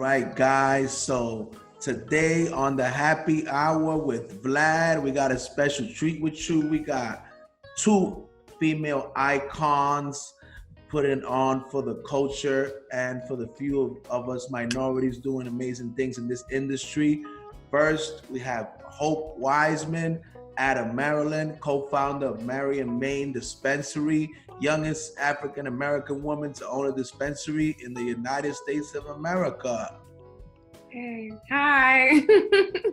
right, guys. So today on the Happy Hour with Vlad, we got a special treat with you. We got two female icons putting on for the culture and for the few of us minorities doing amazing things in this industry. First, we have Hope Wiseman out of Maryland, co-founder of Marion, Maine Dispensary, youngest African-American woman to own a dispensary in the United States of America. Hey, hi.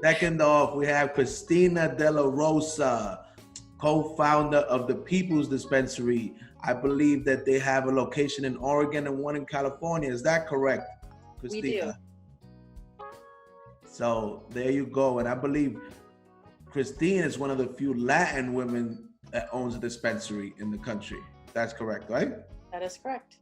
Second off, we have Christina De La Rosa, co-founder of the People's Dispensary. I believe that they have a location in Oregon and one in California. Is that correct, Christina? We do. So there you go. And I believe Christine is one of the few Latin women that owns a dispensary in the country. That's correct, right? That is correct.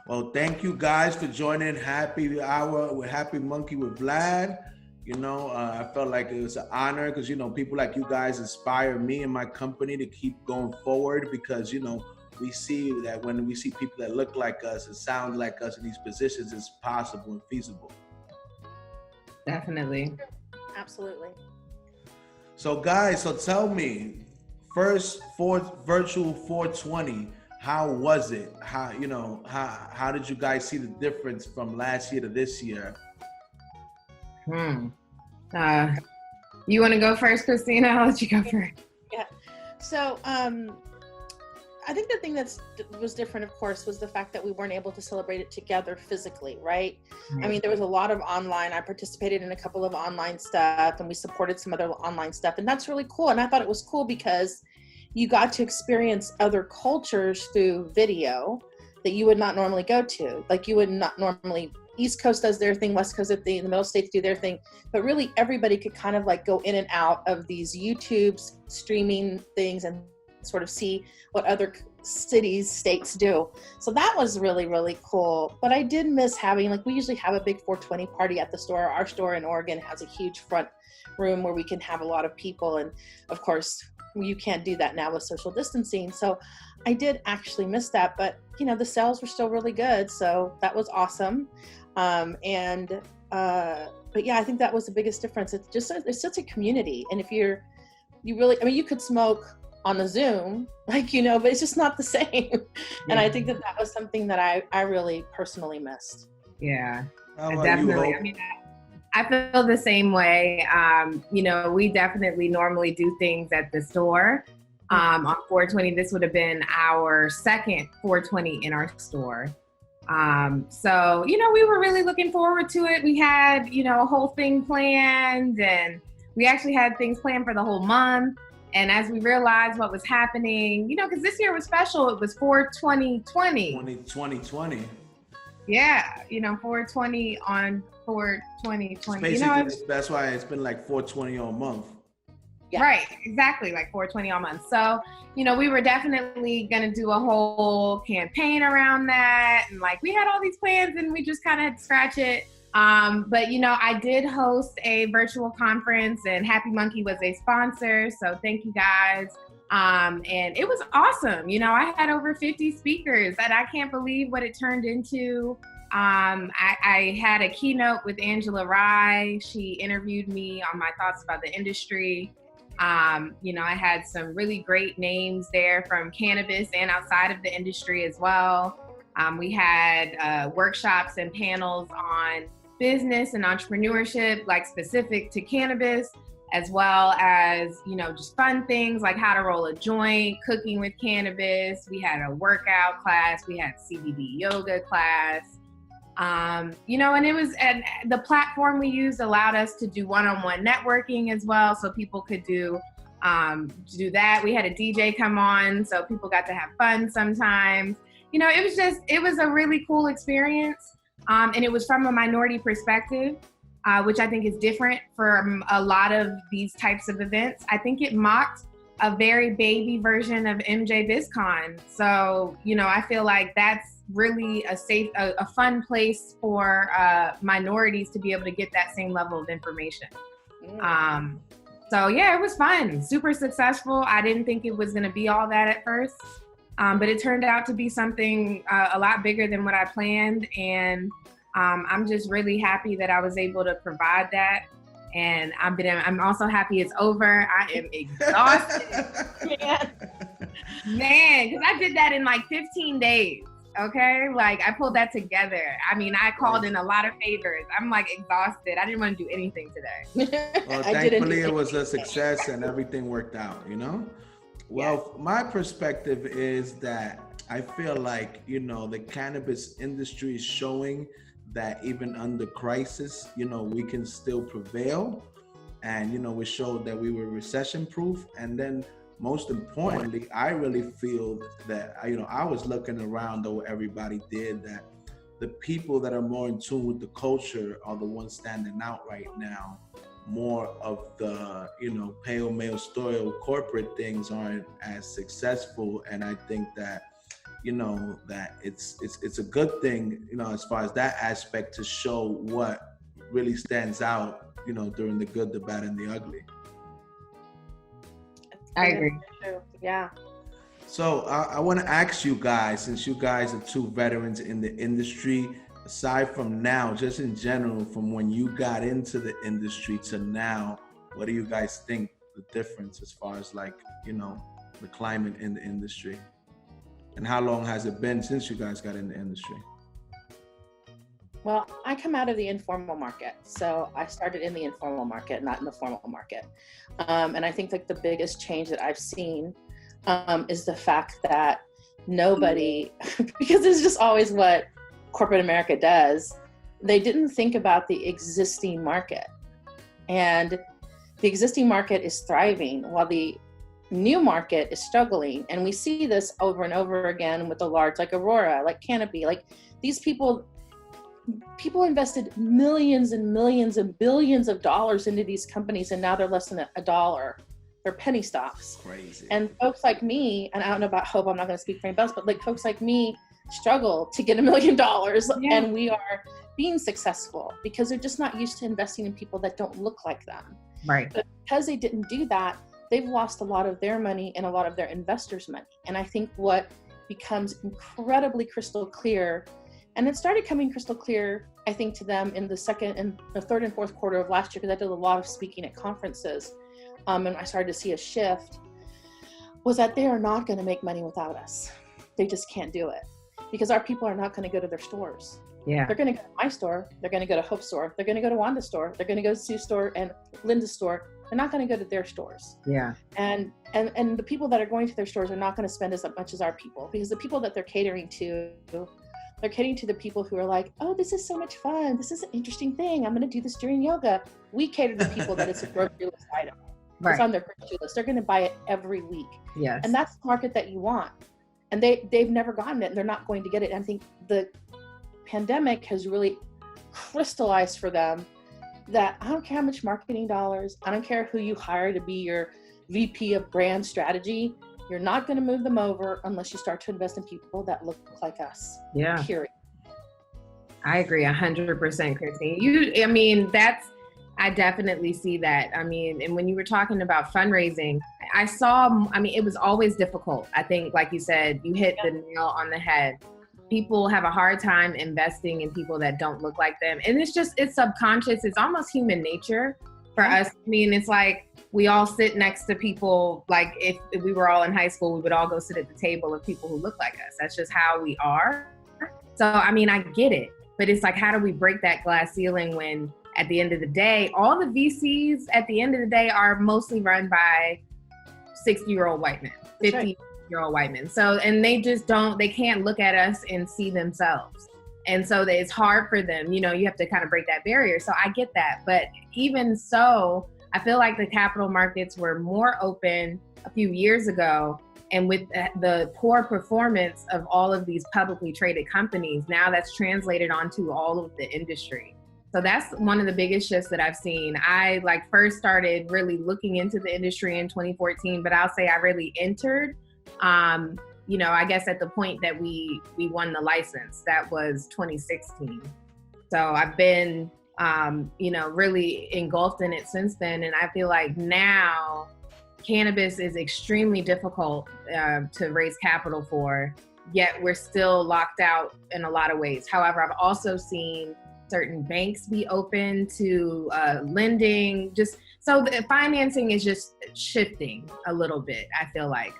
Well, thank you guys for joining Happy Hour with Happy Monkey with Vlad. You know, I felt like it was an honor because, you know, people like you guys inspire me and my company to keep going forward because, you know, we see that when we see people that look like us and sound like us in these positions, it's possible and feasible. Definitely. Absolutely. So guys, so tell me, first virtual 420, how was it? How did you guys see the difference from last year to this year? You want to go first, Christina? I'll let you go first. Yeah. So I think the thing that was different, of course, was the fact that we weren't able to celebrate it together physically, right? I mean, there was a lot of online. I participated in a couple of online stuff, and we supported some other online stuff, and that's really cool. And I thought it was cool because you got to experience other cultures through video that you would not normally go to. Like you would not normally, East Coast does their thing, West Coast does the Middle States do their thing, but really everybody could kind of like go in and out of these YouTube's streaming things and sort of see what other cities, states do. So that was really, really cool. But I did miss having, like, we usually have a big 420 party at the store. Our store in Oregon has a huge front room where we can have a lot of people. And of course, you can't do that now with social distancing. So I did actually miss that, but you know, the sales were still really good. So that was awesome. But yeah, I think that was the biggest difference. It's such a community. And if you really, I mean, you could smoke on the Zoom, like, you know, but it's just not the same. Yeah. And I think that was something that I really personally missed. Yeah, definitely. I mean, I feel the same way. You know, we definitely normally do things at the store. On 420, this would have been our second 420 in our store. So, you know, we were really looking forward to it. We had, you know, a whole thing planned, and we actually had things planned for the whole month. And as we realized what was happening, you know, because this year was special, it was 4/20/20. 2020. Yeah, you know, 4/20 on 4/20/20. Basically, you know, that's why it's been like 420 all month. Yeah. Right, exactly, like 4/20 all month. So, you know, we were definitely gonna do a whole campaign around that. And like, we had all these plans and we just kind of had to scratch it. But you know, I did host a virtual conference and Happy Munkey was a sponsor. So thank you guys. And it was awesome. You know, I had over 50 speakers and I can't believe what it turned into. I had a keynote with Angela Rye. She interviewed me on my thoughts about the industry. You know, I had some really great names there from cannabis and outside of the industry as well. We had workshops and panels on business and entrepreneurship, like specific to cannabis, as well as, you know, just fun things like how to roll a joint, cooking with cannabis. We had a workout class, we had CBD yoga class. You know, and the platform we used allowed us to do one-on-one networking as well. So people could do that. We had a DJ come on, so people got to have fun sometimes. You know, it was a really cool experience. And it was from a minority perspective, which I think is different from a lot of these types of events. I think it mocked a very baby version of MJ BizCon. So, you know, I feel like that's really a fun place for minorities to be able to get that same level of information. So yeah, it was fun, super successful. I didn't think it was gonna be all that at first. But it turned out to be something a lot bigger than what I planned. And I'm just really happy that I was able to provide that. And I'm also happy it's over. I am exhausted. Man, because I did that in like 15 days. Okay, like I pulled that together. I mean, I called in a lot of favors. I'm like exhausted. I didn't want to do anything today. Well, thankfully it was a success and everything worked out, you know? Well, my perspective is that I feel like, you know, the cannabis industry is showing that even under crisis, you know, we can still prevail. And, you know, we showed that we were recession proof. And then most importantly, I really feel that, you know, I was looking around though everybody did, that the people that are more in tune with the culture are the ones standing out right now. More of the, you know, pale male story corporate things aren't as successful. And I think that, you know, that it's a good thing, you know, as far as that aspect, to show what really stands out, you know, during the good, the bad, and the ugly. I agree. Yeah. So I want to ask you guys, since you guys are two veterans in the industry, aside from now, just in general, from when you got into the industry to now, what do you guys think the difference as far as like, you know, the climate in the industry? And how long has it been since you guys got in the industry? Well, I come out of the informal market. So I started in the informal market, not in the formal market. And I think like the biggest change that I've seen is the fact that nobody, because it's just always what corporate America does, they didn't think about the existing market. And the existing market is thriving while the new market is struggling. And we see this over and over again with the large, like Aurora, like Cannabis, like these people invested millions and millions and billions of dollars into these companies, and now they're less than a dollar. They're penny stocks. Crazy. And folks like me, and I don't know about Hope, I'm not going to speak for anybody else, but like folks like me struggle to get $1 million, and we are being successful because they're just not used to investing in people that don't look like them. Right. But because they didn't do that, they've lost a lot of their money and a lot of their investors' money. And I think what becomes incredibly crystal clear, and it started coming crystal clear, I think, to them in the second and the third and fourth quarter of last year, because I did a lot of speaking at conferences, and I started to see a shift, was that they are not going to make money without us. They just can't do it because our people are not going to go to their stores. Yeah. They're going to go to my store. They're going to go to Hope's store. They're going to go to Wanda's store. They're going to go to Sue's store and Linda's store. They're not going to go to their stores. Yeah. And the people that are going to their stores are not going to spend as much as our people, because the people that they're catering to, they're catering to the people who are like, oh, this is so much fun. This is an interesting thing. I'm going to do this during yoga. We cater to people that it's a grocery list item. It's on their grocery list. They're going to buy it every week. Yes. And that's the market that you want. And they've never gotten it, and they're not going to get it. And I think the pandemic has really crystallized for them that I don't care how much marketing dollars, I don't care who you hire to be your VP of brand strategy, you're not going to move them over unless you start to invest in people that look like us. Yeah. Period. I agree 100%, Christine. I definitely see that. I mean, and when you were talking about fundraising, it was always difficult. I think, like you said, you hit the nail on the head. People have a hard time investing in people that don't look like them. And it's subconscious. It's almost human nature for us. I mean, it's like we all sit next to people, like if we were all in high school, we would all go sit at the table with people who look like us. That's just how we are. So, I mean, I get it. But it's like, how do we break that glass ceiling when at the end of the day, all the VCs at the end of the day are mostly run by 60-year-old white men, 50-year-old white men. So, and they can't look at us and see themselves. And so it's hard for them, you have to kind of break that barrier. So I get that. But even so, I feel like the capital markets were more open a few years ago. And with the poor performance of all of these publicly traded companies, now that's translated onto all of the industry. So that's one of the biggest shifts that I've seen. I first started really looking into the industry in 2014, but I'll say I really entered, I guess at the point that we won the license. That was 2016. So I've been, really engulfed in it since then. And I feel like now cannabis is extremely difficult to raise capital for, yet we're still locked out in a lot of ways. However, I've also seen certain banks be open to lending? Just so the financing is just shifting a little bit. I feel like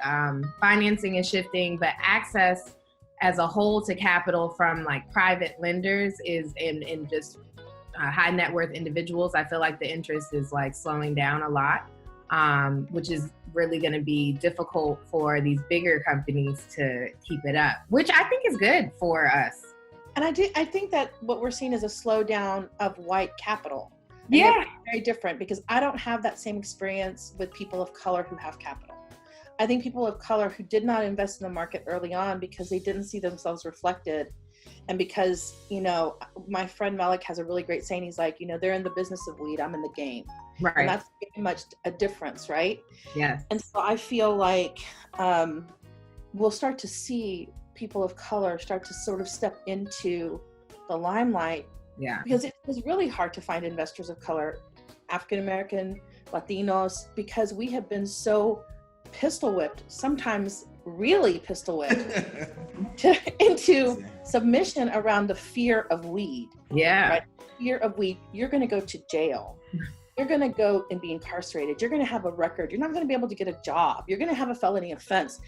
financing is shifting, but access as a whole to capital from like private lenders is in just high net worth individuals. I feel like the interest is like slowing down a lot, which is really going to be difficult for these bigger companies to keep it up, which I think is good for us. And I think that what we're seeing is a slowdown of white capital. And Yeah. very different, because I don't have that same experience with people of color who have capital. I think people of color who did not invest in the market early on because they didn't see themselves reflected. And because, you know, my friend Malik has a really great saying. He's like, you know, they're in the business of weed, I'm in the game. Right. And that's pretty much a difference, right? Yeah. And so I feel like we'll start to see people of color start to sort of step into the limelight. Yeah. Because it was really hard to find investors of color, African American, Latinos, because we have been so pistol whipped, sometimes really pistol whipped, into submission around the fear of weed. Yeah. Right? Fear of weed. You're going to go to jail. You're going to go and be incarcerated. You're going to have a record. You're not going to be able to get a job. You're going to have a felony offense.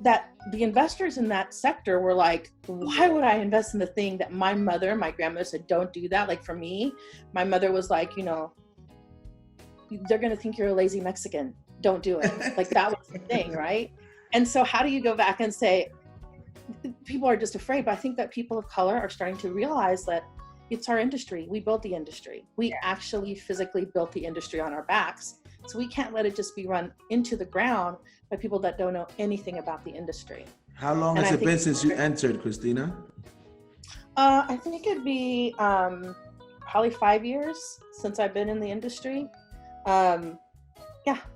That the investors in that sector were like, why would I invest in the thing that my mother, my grandmother said, don't do that. Like for me, my mother was like, you know, they're going to think you're a lazy Mexican. Don't do it. Like that was the thing, right? And so how do you go back and say, people are just afraid, but I think that people of color are starting to realize that it's our industry. We built the industry. We actually physically built the industry on our backs. So we can't let it just be run into the ground by people that don't know anything about the industry. How long has it been since you entered, Christina? I think it'd be probably 5 years since I've been in the industry. 5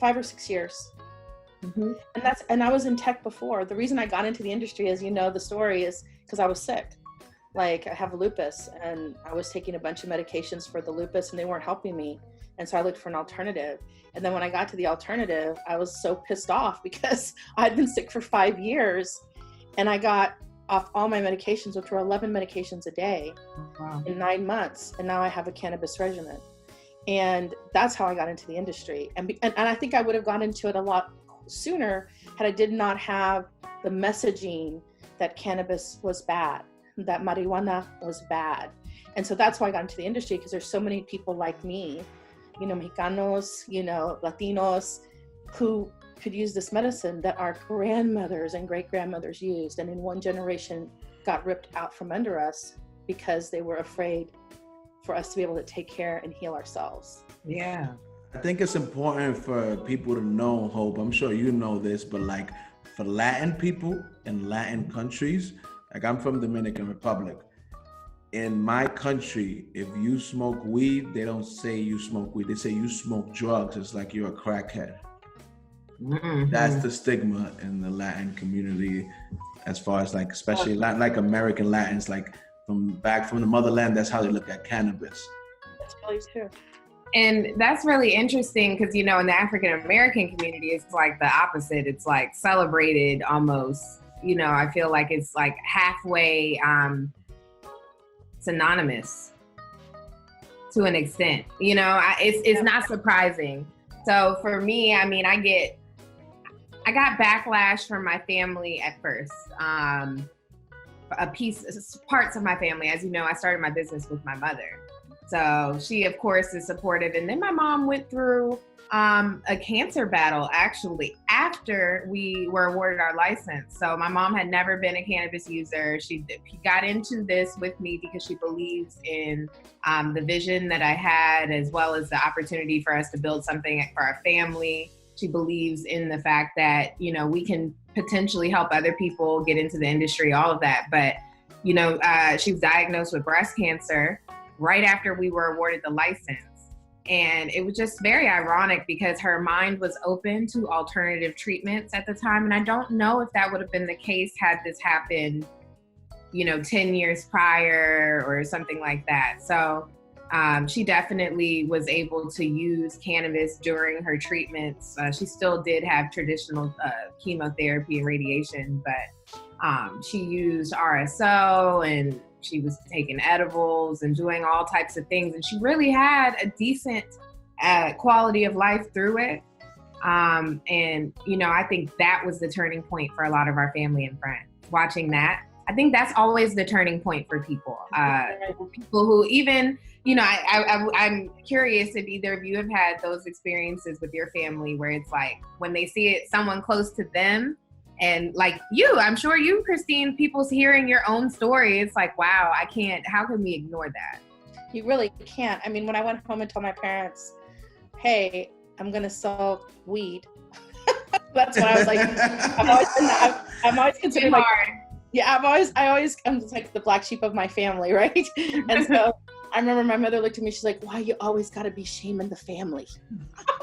or 6 years. Mm-hmm. And I was in tech before. The reason I got into the industry, as you know, the story is because I was sick. Like I have lupus, and I was taking a bunch of medications for the lupus, and they weren't helping me. And so I looked for an alternative. And then when I got to the alternative, I was so pissed off because I'd been sick for 5 years, and I got off all my medications, which were 11 medications a day. Wow. In 9 months. And now I have a cannabis regimen. And that's how I got into the industry. And I think I would have gone into it a lot sooner had I did not have the messaging that cannabis was bad, that marijuana was bad. And so that's why I got into the industry, because there's so many people like me, you know, Mexicanos, you know, Latinos, who could use this medicine that our grandmothers and great-grandmothers used, and in one generation got ripped out from under us because they were afraid for us to be able to take care and heal ourselves. Yeah. I think it's important for people to know, Hope, I'm sure you know this, but like for Latin people in Latin countries, like I'm from Dominican Republic. In my country, if you smoke weed, they don't say you smoke weed. They say you smoke drugs. It's like you're a crackhead. Mm-hmm. That's the stigma in the Latin community, as far as like, especially Latin, like American Latins, like from the motherland, that's how they look at cannabis. That's really true. And that's really interesting because, you know, in the African American community, it's like the opposite. It's like celebrated almost, you know, I feel like it's like halfway synonymous to an extent, you know, it's not surprising. So for me, I mean, I got backlash from my family at first. Parts of my family, as you know, I started my business with my mother. So she, of course, is supportive. And then my mom went through a cancer battle, actually, after we were awarded our license. So my mom had never been a cannabis user. She got into this with me because she believes in the vision that I had, as well as the opportunity for us to build something for our family. She believes in the fact that, you know, we can potentially help other people get into the industry, all of that. But, you know, she was diagnosed with breast cancer right after we were awarded the license. And it was just very ironic because her mind was open to alternative treatments at the time. And I don't know if that would have been the case had this happened, you know, 10 years prior or something like that. So she definitely was able to use cannabis during her treatments. She still did have traditional chemotherapy and radiation, but she used RSO and she was taking edibles and doing all types of things. And she really had a decent quality of life through it. And, you know, I think that was the turning point for a lot of our family and friends. Watching that, I think that's always the turning point for people. People who even, you know, I'm curious if either of you have had those experiences with your family where it's like when they see it, someone close to them, and like you, I'm sure you, Christine, people's hearing your own story. It's like, wow, how can we ignore that? You really can't. I mean, when I went home and told my parents, hey, I'm going to sell weed. That's what I was like. I'm always considered like, yeah, I'm just like the black sheep of my family, right? And so I remember my mother looked at me, she's like, why you always got to be shaming the family? I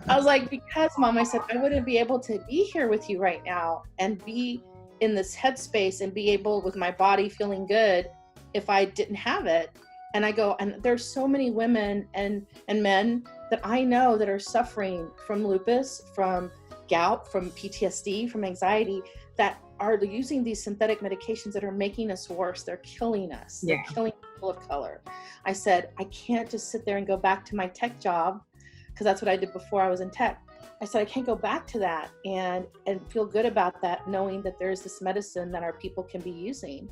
was like, because Mom, I said, I wouldn't be able to be here with you right now and be in this headspace and be able with my body feeling good if I didn't have it. And I go, and there's so many women and men that I know that are suffering from lupus, from gout, from PTSD, from anxiety, that are using these synthetic medications that are making us worse. They're killing us. Yeah. They're killing people of color. I said, I can't just sit there and go back to my tech job, because that's what I did before I was in tech. I said, I can't go back to that and feel good about that, knowing that there's this medicine that our people can be using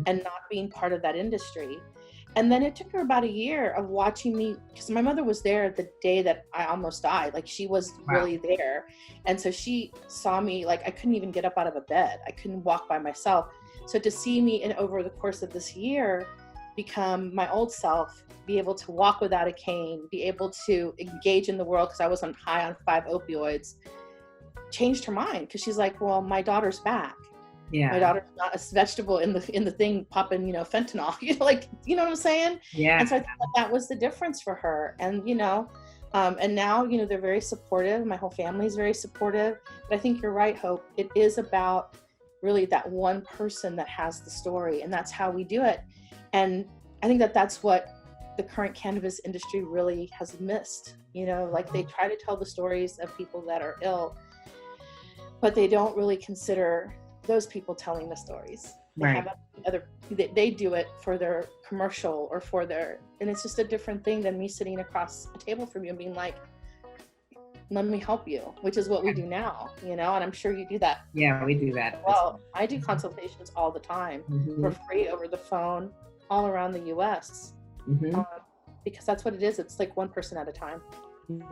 and not being part of that industry. And then it took her about a year of watching me, because my mother was there the day that I almost died. Like, she was really there. And so she saw me, like, I couldn't even get up out of a bed. I couldn't walk by myself. So to see me over the course of this year become my old self, be able to walk without a cane, be able to engage in the world, because I was high on 5 opioids, changed her mind. Because she's like, well, my daughter's back. Yeah. My daughter's not a vegetable in the thing popping, you know, fentanyl. Like, you know what I'm saying? Yeah. And so I thought that was the difference for her. And, you know, and now, you know, they're very supportive. My whole family is very supportive. But I think you're right, Hope. It is about really that one person that has the story, and that's how we do it. And I think that's what the current cannabis industry really has missed. You know, like, they try to tell the stories of people that are ill, but they don't really consider those people telling the stories. They have they do it for their commercial or for their, and it's just a different thing than me sitting across a table from you and being like, let me help you, which is what we do now, you know, and I'm sure you do that. Yeah, we do that. Well, I do consultations all the time for free over the phone all around the US because that's what it is. It's like one person at a time.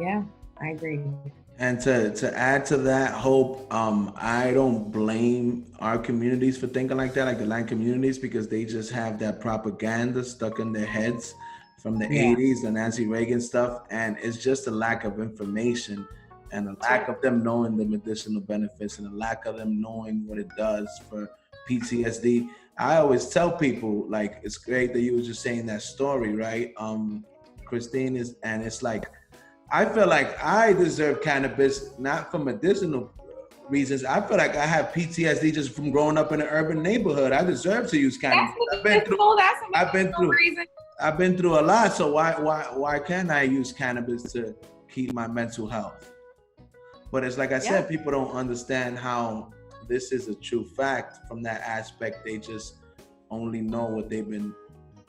Yeah, I agree. And to add to that, Hope, I don't blame our communities for thinking like that, like the Latin communities, because they just have that propaganda stuck in their heads from the 80s, the Nancy Reagan stuff. And it's just a lack of information and a lack of them knowing the medicinal benefits and a lack of them knowing what it does for PTSD. I always tell people, like, it's great that you were just saying that story, right? Christine it's like, I feel like I deserve cannabis, not for medicinal reasons. I feel like I have PTSD just from growing up in an urban neighborhood. I deserve to use cannabis. I've been through a lot. So why can't I use cannabis to keep my mental health? But it's like I said, people don't understand how this is a true fact from that aspect. They just only know what they've been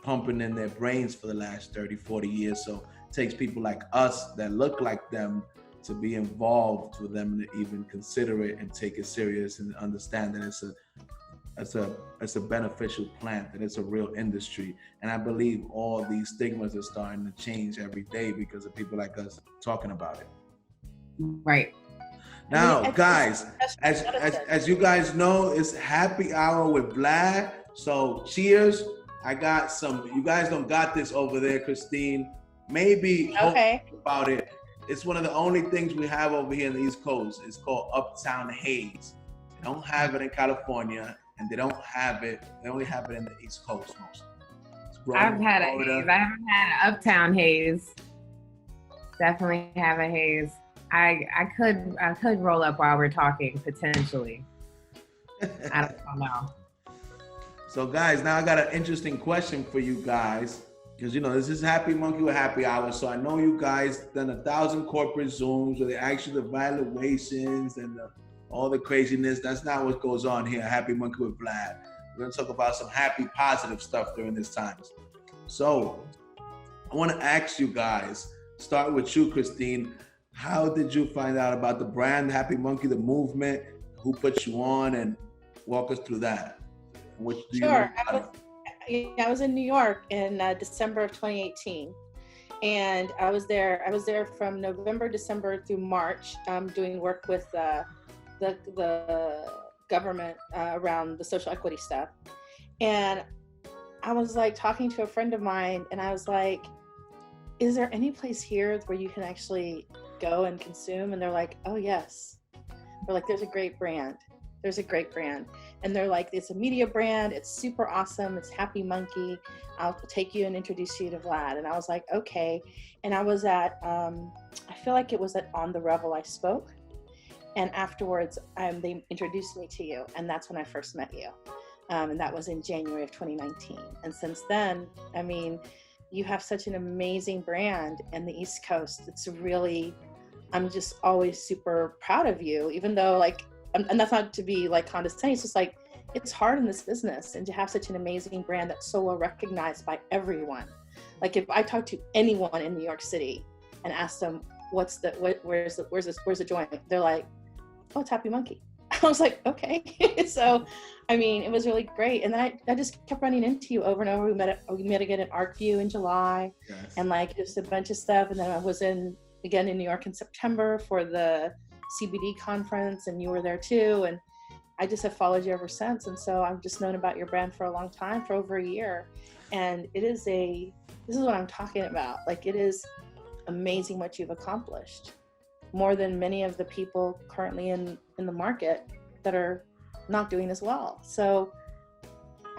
pumping in their brains for the last 30, 40 years. So takes people like us that look like them to be involved with them to even consider it and take it serious and understand that it's a beneficial plant, that it's a real industry. And I believe all these stigmas are starting to change every day because of people like us talking about it. Right. Now, guys, as you guys know, it's happy hour with Vlad. So cheers. I got some, you guys don't got this over there, Christine. Maybe about it. It's one of the only things we have over here in the East Coast. It's called Uptown Haze. They don't have it in California, and they don't have it. They only have it in the East Coast mostly. I've had a haze. I haven't had an Uptown Haze. Definitely have a haze. I could roll up while we're talking potentially. I don't know. So guys, now I got an interesting question for you guys. Because, you know, this is Happy Monkey with Happy Hour. So I know you guys done 1,000 corporate Zooms where they ask you the valuations and all the craziness. That's not what goes on here, Happy Monkey with Vlad. We're gonna talk about some happy, positive stuff during this time. So I want to ask you guys, start with you, Christine. How did you find out about the brand Happy Munkey, the movement? Who put you on, and walk us through that? Which do Sure. I was in New York in December of 2018, and I was there from November, December through March, doing work with the government around the social equity stuff. And I was like talking to a friend of mine, and I was like, is there any place here where you can actually go and consume? And they're like, oh yes. They're like, there's a great brand. There's a great brand. And they're like, it's a media brand. It's super awesome. It's Happy Munkey. I'll take you and introduce you to Vlad. And I was like, okay. And I was at, I feel like it was at On the Revel I spoke. And afterwards, they introduced me to you. And that's when I first met you. And that was in January of 2019. And since then, I mean, you have such an amazing brand in the East Coast. It's really, I'm just always super proud of you, even though like, and that's not to be like condescending, it's just like, it's hard in this business, and to have such an amazing brand that's so well recognized by everyone. Like if I talk to anyone in New York City and ask them, where's the joint? They're like, oh, it's Happy Munkey. I was like, okay. So, I mean, it was really great. And then I just kept running into you over and over. We met again at ArcView in July, yes. And like just a bunch of stuff. And then I was again in New York in September for the CBD conference, and you were there too. And I just have followed you ever since. And so I've just known about your brand for a long time, for over a year. And this is what I'm talking about. Like, it is amazing what you've accomplished, more than many of the people currently in the market that are not doing as well. So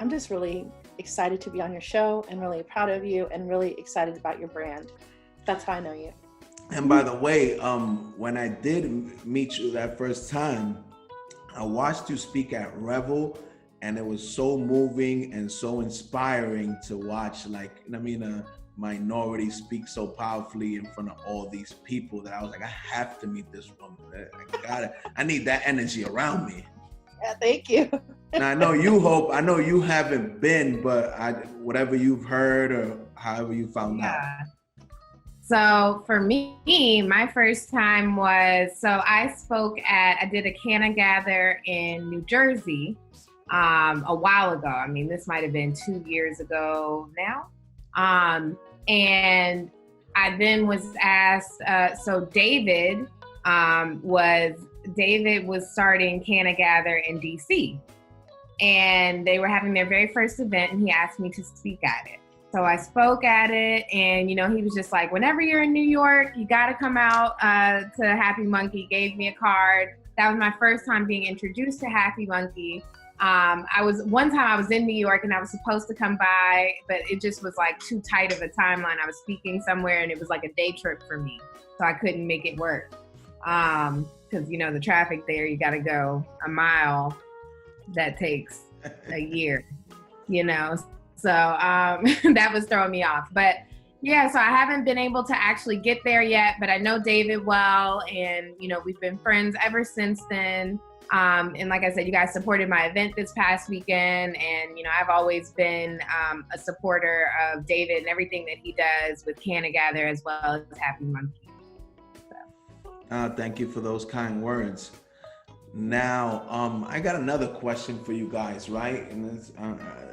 I'm just really excited to be on your show, and really proud of you, and really excited about your brand. That's how I know you. And by the way, when I did meet you that first time, I watched you speak at Revel, and it was so moving and so inspiring to watch, like, I mean, a minority speak so powerfully in front of all these people, that I was like, I have to meet this woman. I need that energy around me. Yeah, thank you. And I know you haven't been, but whatever you've heard or however you found out. So for me, my first time was, I did a Canna Gather in New Jersey a while ago. I mean, this might have been 2 years ago now. And I then was asked, so David was starting Canna Gather in DC, and they were having their very first event, and he asked me to speak at it. So I spoke at it, and, you know, he was just like, whenever you're in New York, you got to come out to Happy Munkey. Gave me a card. That was my first time being introduced to Happy Munkey. One time I was in New York, and I was supposed to come by, but it just was like too tight of a timeline. I was speaking somewhere, and it was like a day trip for me, so I couldn't make it work. Because, you know, the traffic there, you got to go a mile. That takes a year, you know. So that was throwing me off. But yeah, so I haven't been able to actually get there yet, but I know David well, and, you know, we've been friends ever since then. And like I said, you guys supported my event this past weekend, and, you know, I've always been a supporter of David and everything that he does with Canna Gather as well as Happy Munkey. So. Thank you for those kind words. Now, I got another question for you guys, right? And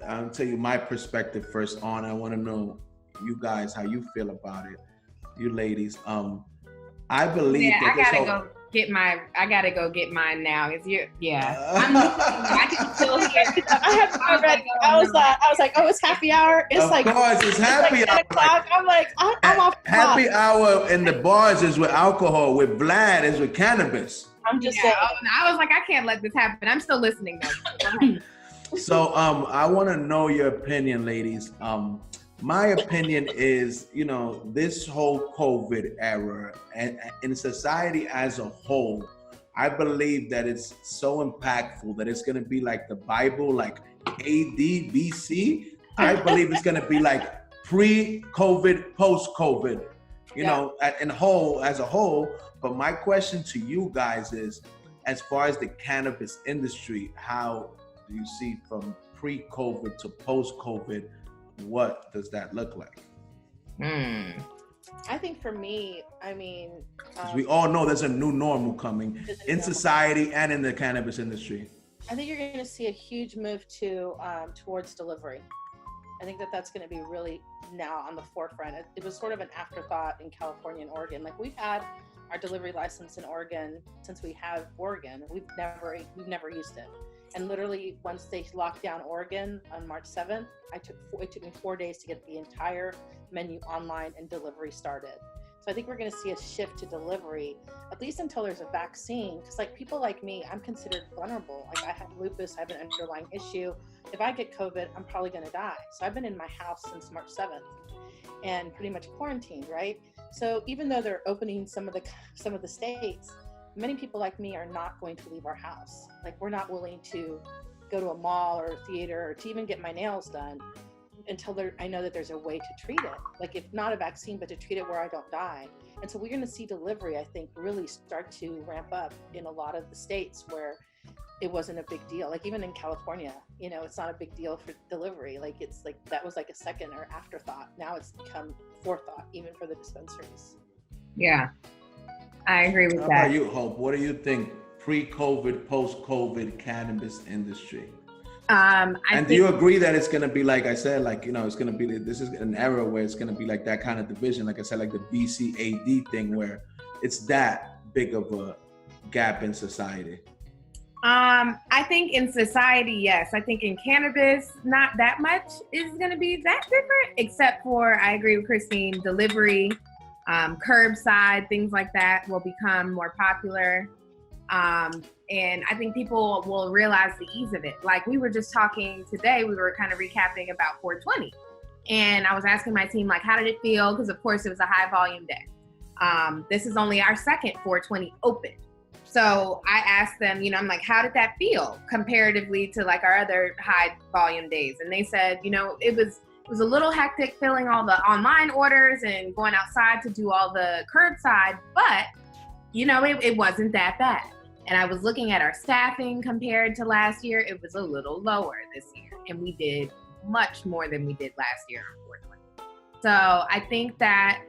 I'll tell you my perspective first on. I want to know you guys, how you feel about it, you ladies. I believe that I gotta go get mine now. I can still hear. I was like, oh, it's happy hour. It's of course, it's happy hour. I'm like, I'm off. Happy hour in the bars is with alcohol. With Vlad is with cannabis. I'm just saying. I was like, I can't let this happen. I'm still listening though. So I want to know your opinion, ladies. My opinion is, you know, this whole COVID era and in society as a whole, I believe that it's so impactful that it's going to be like the Bible, like AD, BC. I believe it's going to be like pre-COVID, post-COVID, you know, as a whole. But my question to you guys is, as far as the cannabis industry, how do you see from pre-COVID to post-COVID, what does that look like? I think for me, I mean, we all know there's a new normal coming in society and in the cannabis industry. I think you're going to see a huge move towards delivery. I think that's going to be really now on the forefront. It was sort of an afterthought in California and Oregon. Like, we've had our delivery license in Oregon since we have Oregon. We've never used it. And literally, once they locked down Oregon on March 7th, it took me 4 days to get the entire menu online and delivery started. So I think we're going to see a shift to delivery, at least until there's a vaccine. Because like people like me, I'm considered vulnerable. Like, I have lupus, I have an underlying issue. If I get COVID, I'm probably going to die. So I've been in my house since March 7th and pretty much quarantined, right? So even though they're opening some of the states, many people like me are not going to leave our house. Like, we're not willing to go to a mall or a theater or to even get my nails done until I know that there's a way to treat it. Like, if not a vaccine, but to treat it where I don't die. And so we're going to see delivery, I think, really start to ramp up in a lot of the states where it wasn't a big deal. Like, even in California, it's not a big deal for delivery. Like, it's like, that was like a second or afterthought. Now it's become forethought, even for the dispensaries. Yeah, I agree with that. How about you, Hope? What do you think pre-COVID, post-COVID cannabis industry? Do you agree that it's going to be, like I said, like, it's going to be, this is an era where it's going to be like that kind of division, like I said, like the BCAD thing, where it's that big of a gap in society? I think in society, yes. I think in cannabis, not that much is going to be that different, except for, I agree with Christine, delivery, curbside, things like that will become more popular. And I think people will realize the ease of it. Like, we were just talking today, we were kind of recapping about 420. And I was asking my team, like, how did it feel? Because of course it was a high volume day. This is only our second 420 open. So I asked them, I'm like, how did that feel comparatively to like our other high volume days? And they said, it was a little hectic filling all the online orders and going outside to do all the curbside, but it wasn't that bad. And I was looking at our staffing compared to last year, it was a little lower this year. And we did much more than we did last year on 420. So I think that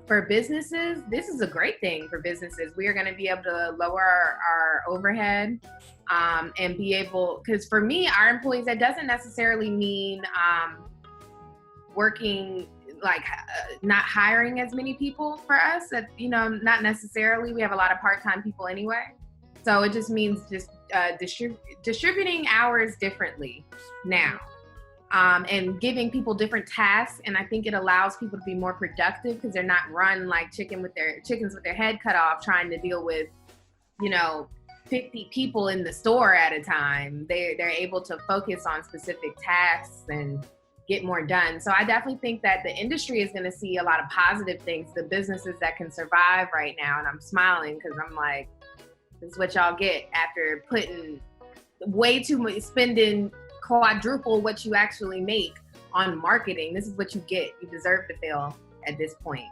for businesses, this is a great thing for businesses. We are going to be able to lower our overhead and be able, because for me, our employees, that doesn't necessarily mean working, like not hiring as many people for us. That, not necessarily. We have a lot of part-time people anyway. So it just means just distributing hours differently now. And giving people different tasks, and I think it allows people to be more productive because they're not run like chickens with their head cut off, trying to deal with 50 people in the store at a time. They're able to focus on specific tasks and get more done. So I definitely think that the industry is going to see a lot of positive things, the businesses that can survive right now. And I'm smiling because I'm like, this is what y'all get after putting way too much, spending quadruple what you actually make on marketing. This is what you get. You deserve to fail at this point.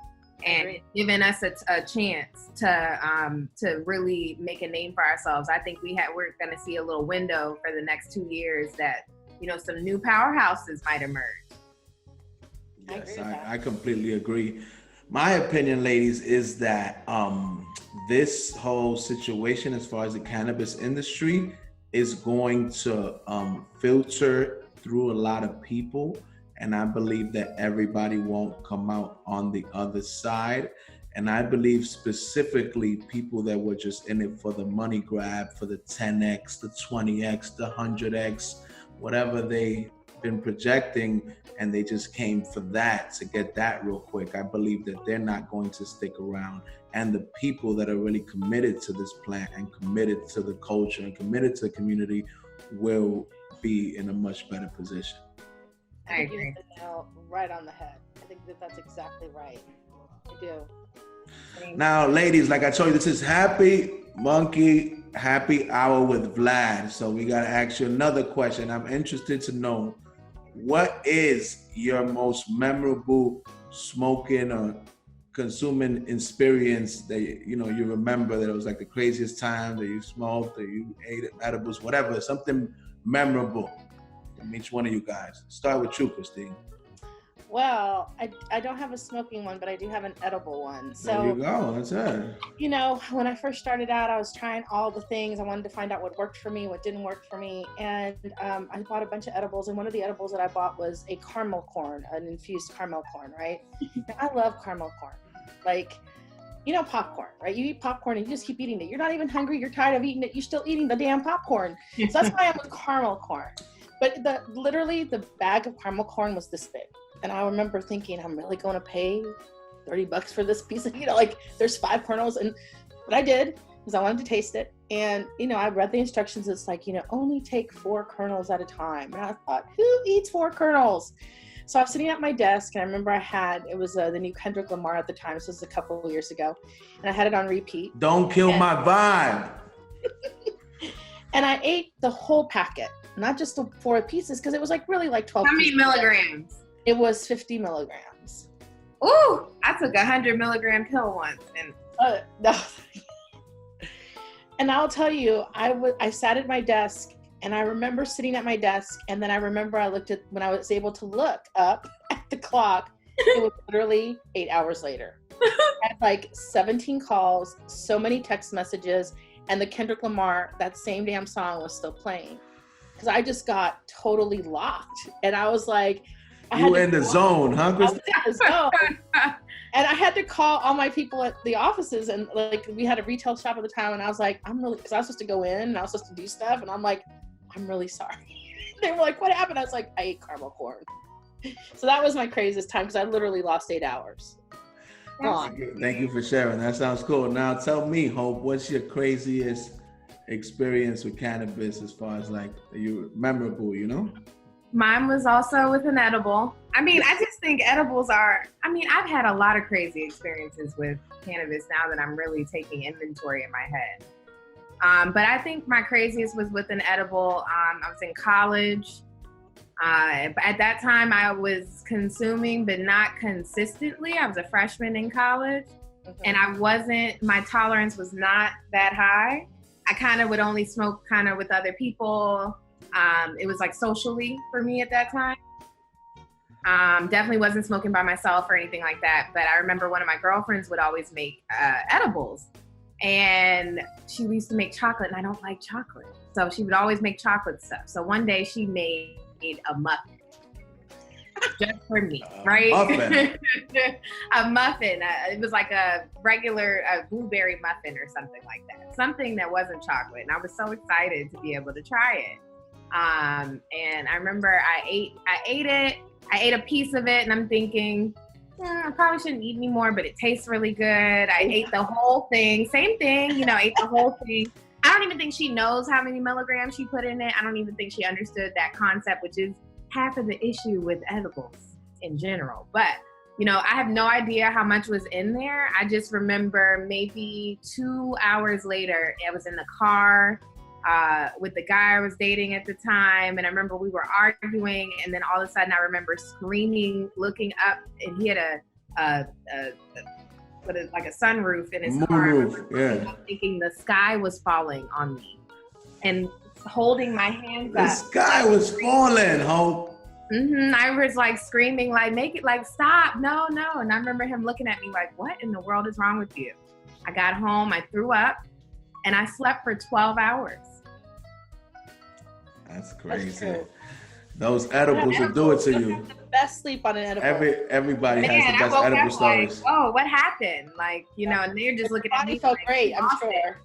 And giving us a chance to really make a name for ourselves. I think we're going to see a little window for the next 2 years that, some new powerhouses might emerge. Yes, I completely agree. My opinion, ladies, is that this whole situation as far as the cannabis industry is going to filter through a lot of people. And I believe that everybody won't come out on the other side. And I believe specifically people that were just in it for the money grab, for the 10X, the 20X, the 100X, whatever they've been projecting, and they just came for that, to get that real quick. I believe that they're not going to stick around. And the people that are really committed to this plant and committed to the culture and committed to the community will be in a much better position. I agree. You hit the nail right on the head. I think that's exactly right. I do. Now, ladies, like I told you, this is Happy Monkey Happy Hour with Vlad. So we got to ask you another question. I'm interested to know, what is your most memorable smoking or consuming experience that you remember, that it was like the craziest time that you smoked or you ate edibles, whatever, something memorable? from each one of you guys. Start with you, Christine. Well, I don't have a smoking one, but I do have an edible one. So There you go. That's it. You know, when I first started out, I was trying all the things. I wanted to find out what worked for me, what didn't work for me. And I bought a bunch of edibles. And one of the edibles that I bought was a caramel corn, an infused caramel corn, right? And I love caramel corn. Like, you know, popcorn, right? You eat popcorn and you just keep eating it. You're not even hungry. You're tired of eating it. You're still eating the damn popcorn. So that's why I'm with caramel corn. But literally the bag of caramel corn was this big. And I remember thinking, I'm really going to pay $30 for this piece of, you know, like there's 5 kernels. And what I did was I wanted to taste it. And, you know, I read the instructions. It's like, you know, only take 4 kernels at a time. And I thought, who eats 4 kernels? So I was sitting at my desk and I remember it was the new Kendrick Lamar at the time. So this was a couple of years ago. And I had it on repeat. Don't kill my vibe. And I ate the whole packet, not just the 4 pieces, because it was like really like 12 How many pieces. milligrams? It was 50 milligrams. Ooh, I took 100 milligram pill once. And No. And I'll tell you, I sat at my desk and I remember sitting at my desk, and then I remember I looked at, when I was able to look up at the clock, it was literally 8 hours later. I had like 17 calls, so many text messages, and the Kendrick Lamar, that same damn song was still playing. Because I just got totally locked. And I was like, You were in the zone, huh, I was Christine? in the zone. And I had to call all my people at the offices, and like we had a retail shop at the time, and I was like, because I was supposed to go in and I was supposed to do stuff, and I'm like, I'm really sorry. They were like, what happened? I was like, I ate caramel corn. So that was my craziest time, because I literally lost 8 hours. Thank you for sharing. That sounds cool. Now tell me, Hope, what's your craziest experience with cannabis as far as like you memorable, you know? mine was also with an edible. I mean, I just think edibles I've had a lot of crazy experiences with cannabis now that I'm really taking inventory in my head. But I think my craziest was with an edible. I was in college. At that time, I was consuming, but not consistently. I was a freshman in college, and my tolerance was not that high. I kind of would only smoke kind of with other people. It was like socially for me at that time. Definitely wasn't smoking by myself or anything like that. But I remember one of my girlfriends would always make edibles, and she used to make chocolate, and I don't like chocolate. So she would always make chocolate stuff. So one day she made a muffin just for me, right? Muffin. A muffin. It was like a regular blueberry muffin or something like that. Something that wasn't chocolate. And I was so excited to be able to try it. And I remember I ate it. I ate a piece of it, and I'm thinking, I probably shouldn't eat any more, but it tastes really good. I ate the whole thing. Same thing, ate the whole thing. I don't even think she knows how many milligrams she put in it. I don't even think she understood that concept, which is half of the issue with edibles in general. But, I have no idea how much was in there. I just remember maybe 2 hours later, I was in the car with the guy I was dating at the time. And I remember we were arguing, and then all of a sudden I remember screaming, looking up, and he had like a sunroof in his car. Yeah. Thinking the sky was falling on me, and holding my hands up. The sky was falling, Hope. I was like screaming, like, make it, like, stop, no. And I remember him looking at me like, what in the world is wrong with you? I got home, I threw up, and I slept for 12 hours. That's crazy. Those edibles will do it to you. The best sleep on an edible. Everybody has the best edible stories. Like, oh, what happened? Like, and they're just looking at me. Felt like, great, I'm sure.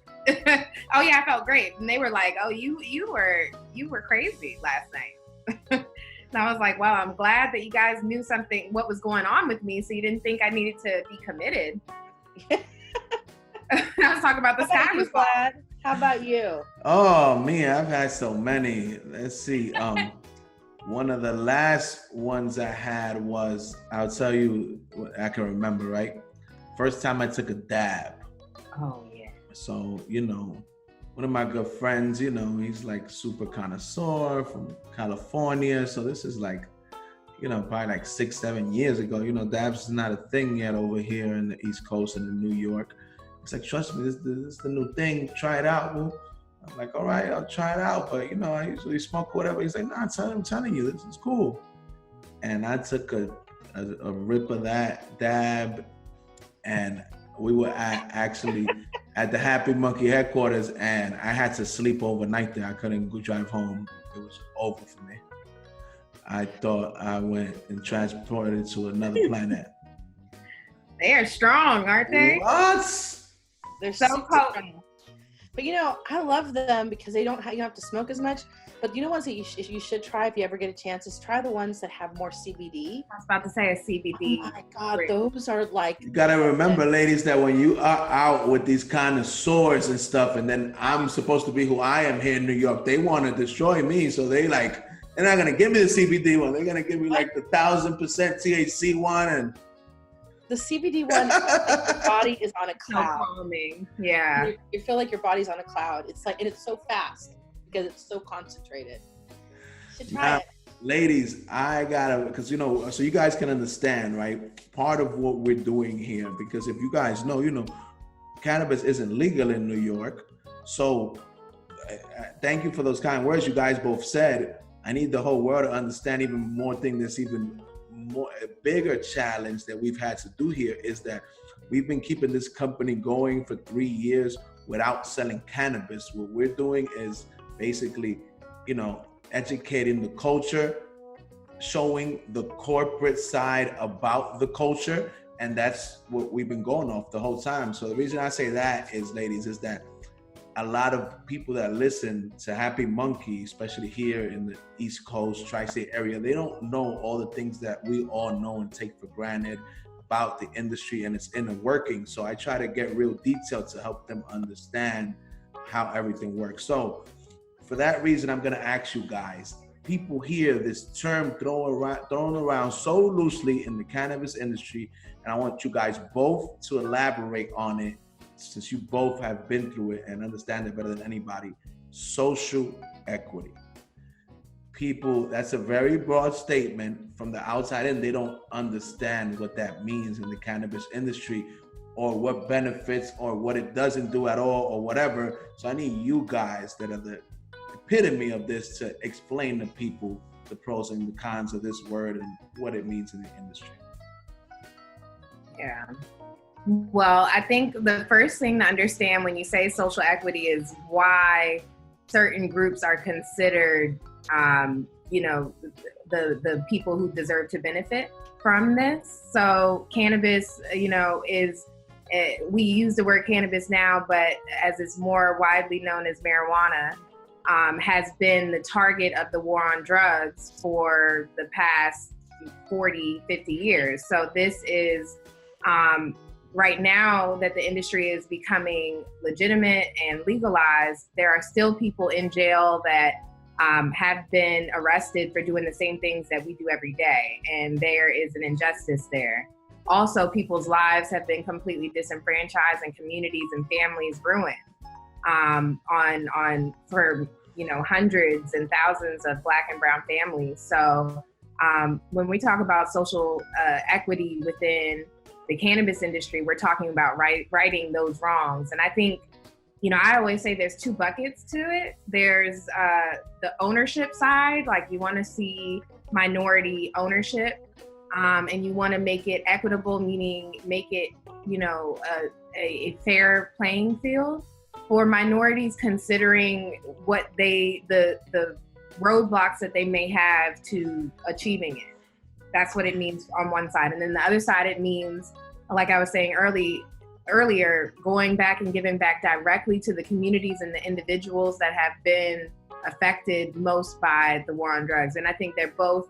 Oh yeah, I felt great. And they were like, oh, you were crazy last night. And I was like, well, I'm glad that you guys knew what was going on with me, so you didn't think I needed to be committed. I was talking about the sky was Vlad. How about you? Oh, me, I've had so many. Let's see. One of the last ones I had was, I'll tell you, I can remember, right? First time I took a dab. Oh, yeah. So, one of my good friends, he's like super connoisseur from California. So this is like, probably like 6-7 years ago. Dabs is not a thing yet over here in the East Coast and in New York. It's like, trust me, this is the new thing. Try it out. Well, I'm like, all right, I'll try it out. But, you know, I usually smoke whatever. He's like, nah, I'm telling you, this is cool. And I took a rip of that dab, and we were actually at the Happy Munkey headquarters, and I had to sleep overnight there. I couldn't go drive home. It was over for me. I thought I went and transported to another planet. They are strong, aren't they? What? They're so potent. But you know, I love them because you don't have to smoke as much. But you know ones that you should try if you ever get a chance is try the ones that have more CBD. I was about to say a CBD. Oh my God, those are like. You gotta remember, ladies, that when you are out with these kind of sores and stuff, and then I'm supposed to be who I am here in New York, they want to destroy me. So they're not gonna give me the CBD one. They're gonna give me like the 1000% THC one and. The CBD one, your body is on a cloud. So calming. Yeah. You feel like your body's on a cloud. It's like, and it's so fast because it's so concentrated. You should try it. Ladies, I gotta, because you know, so you guys can understand, right? Part of what we're doing here, because if you guys know, you know, cannabis isn't legal in New York. So thank you for those kind words you guys both said. I need the whole world to understand even more thing that's even more a bigger challenge that we've had to do here is that we've been keeping this company going for 3 years without selling cannabis. What we're doing is basically, you know, educating the culture, showing the corporate side about the culture, and that's what we've been going off the whole time. So the reason I say that is, ladies, is that a lot of people that listen to Happy Munkey, especially here in the East Coast, tri-state area, they don't know all the things that we all know and take for granted about the industry and its inner working. So I try to get real detail to help them understand how everything works. So for that reason, I'm gonna ask you guys, people hear this term thrown around so loosely in the cannabis industry, and I want you guys both to elaborate on it, since you both have been through it and understand it better than anybody. Social equity. People, that's a very broad statement. From the outside in, they don't understand what that means in the cannabis industry, or what benefits, or what it doesn't do at all, or whatever. So I need you guys that are the epitome of this to explain to people the pros and the cons of this word and what it means in the industry. Yeah. Well, I think the first thing to understand when you say social equity is why certain groups are considered, you know, the people who deserve to benefit from this. So cannabis, you know, we use the word cannabis now, but as it's more widely known as marijuana, has been the target of the war on drugs for the past 40, 50 years. So this is, right now that the industry is becoming legitimate and legalized, there are still people in jail that have been arrested for doing the same things that we do every day. And there is an injustice there. Also, people's lives have been completely disenfranchised and communities and families ruined for, you know, hundreds and thousands of Black and brown families. So when we talk about social equity within the cannabis industry, we're talking about righting those wrongs. And I think, you know, I always say there's two buckets to it. There's the ownership side, like you want to see minority ownership, and you want to make it equitable, meaning make it, you know, a fair playing field for minorities, considering what the roadblocks that they may have to achieving it. That's what it means on one side. And then the other side, it means, like I was saying earlier, going back and giving back directly to the communities and the individuals that have been affected most by the war on drugs. And I think they're both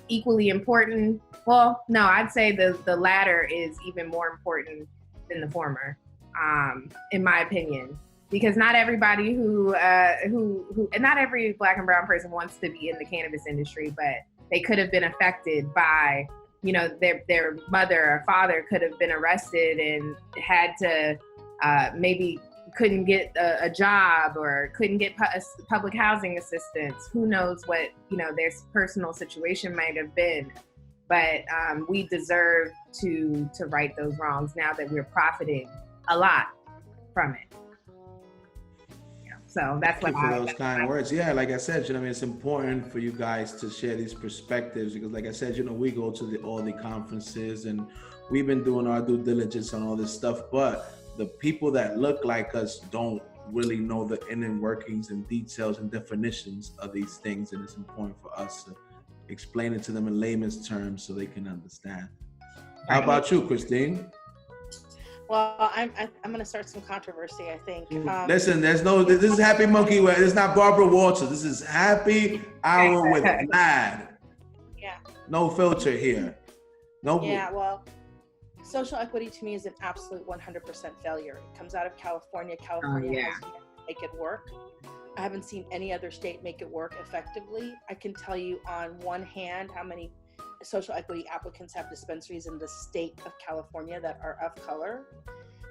equally important. Well, no, I'd say the latter is even more important than the former, in my opinion. Because not everybody and not every Black and brown person wants to be in the cannabis industry, but they could have been affected by, you know, their mother or father could have been arrested and had to maybe couldn't get a job or couldn't get public housing assistance. Who knows what, you know, their personal situation might have been. But we deserve to right those wrongs now that we're profiting a lot from it. So that's Thank what you for those kind words. Yeah, like I said, it's important for you guys to share these perspectives because, like I said, we go to all the conferences and we've been doing our due diligence on all this stuff, but the people that look like us don't really know the inner workings and details and definitions of these things, and it's important for us to explain it to them in layman's terms so they can understand. How about you, Christine? Well, I'm going to start some controversy, I think. Listen, this is Happy Munkey. This is not Barbara Walters. This is Happy Hour with Vlad. Yeah. No filter here. No. Yeah, well, social equity to me is an absolute 100% failure. It comes out of California. California has to make it work. I haven't seen any other state make it work effectively. I can tell you on one hand how many social equity applicants have dispensaries in the state of California that are of color,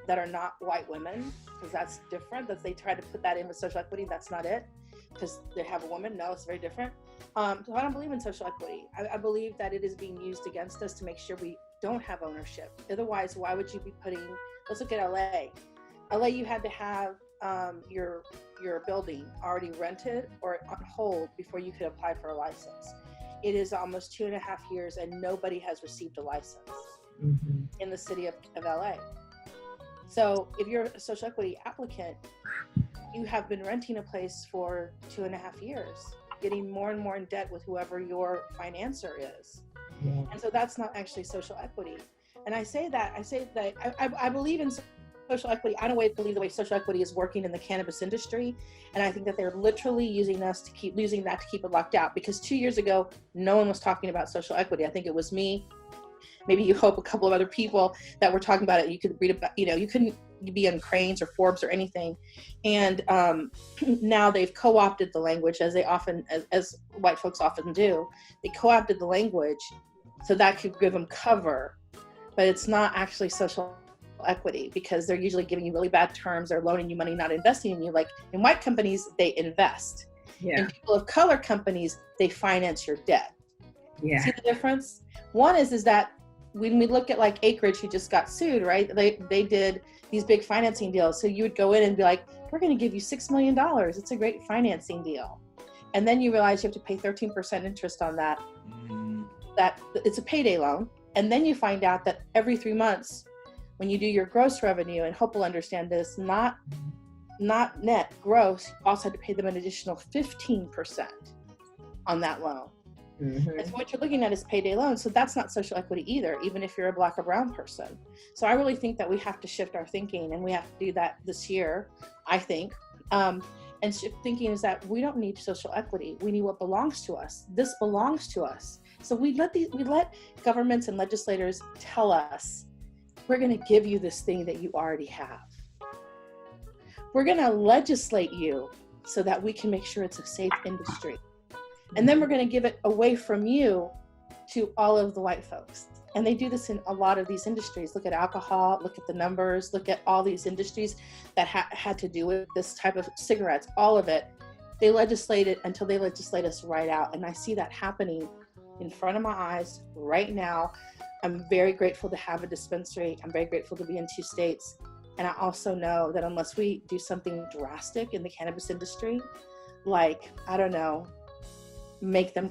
that are not white women, because that's different. That they try to put that in with social equity, that's not it, because they have a woman. No, it's very different. So I don't believe in social equity. I believe that it is being used against us to make sure we don't have ownership. Otherwise, why would you be putting, let's look at LA. LA, you had to have your building already rented or on hold before you could apply for a license. It is almost 2.5 years and nobody has received a license in the city of LA. So if you're a social equity applicant, you have been renting a place for 2.5 years, getting more and more in debt with whoever your financer is. Yeah. And so that's not actually social equity. And I say that I believe in social equity. I don't believe the way social equity is working in the cannabis industry. And I think that they're literally using us to keep it locked out, because 2 years ago, no one was talking about social equity. I think it was me, maybe you hope a couple of other people that were talking about it. You could read about, you couldn't be on Cranes or Forbes or anything. And now they've co-opted the language, as they often, as white folks often do. They co-opted the language so that could give them cover, but it's not actually social equity, because they're usually giving you really bad terms. They're loaning you money, not investing in you. Like in white companies, they invest. Yeah. In people of color companies, they finance your debt. Yeah. See the difference? One is that when we look at like Acreage, who just got sued, right? They did these big financing deals. So you would go in and be like, we're going to give you $6 million. It's a great financing deal. And then you realize you have to pay 13% interest on that. That it's a payday loan. And then you find out that every 3 months, when you do your gross revenue, and Hope will understand this, not net, gross, you also had to pay them an additional 15% on that loan. Mm-hmm. And so what you're looking at is payday loans. So that's not social equity either, even if you're a Black or brown person. So I really think that we have to shift our thinking, and we have to do that this year, I think. And shift thinking is that we don't need social equity. We need what belongs to us. This belongs to us. So we let governments and legislators tell us, we're going to give you this thing that you already have. We're going to legislate you so that we can make sure it's a safe industry. And then we're going to give it away from you to all of the white folks. And they do this in a lot of these industries. Look at alcohol, look at the numbers, look at all these industries that had to do with this type of cigarettes, all of it. They legislate it until they legislate us right out. And I see that happening in front of my eyes right now. I'm very grateful to have a dispensary. I'm very grateful to be in 2 states. And I also know that unless we do something drastic in the cannabis industry, like, I don't know, make them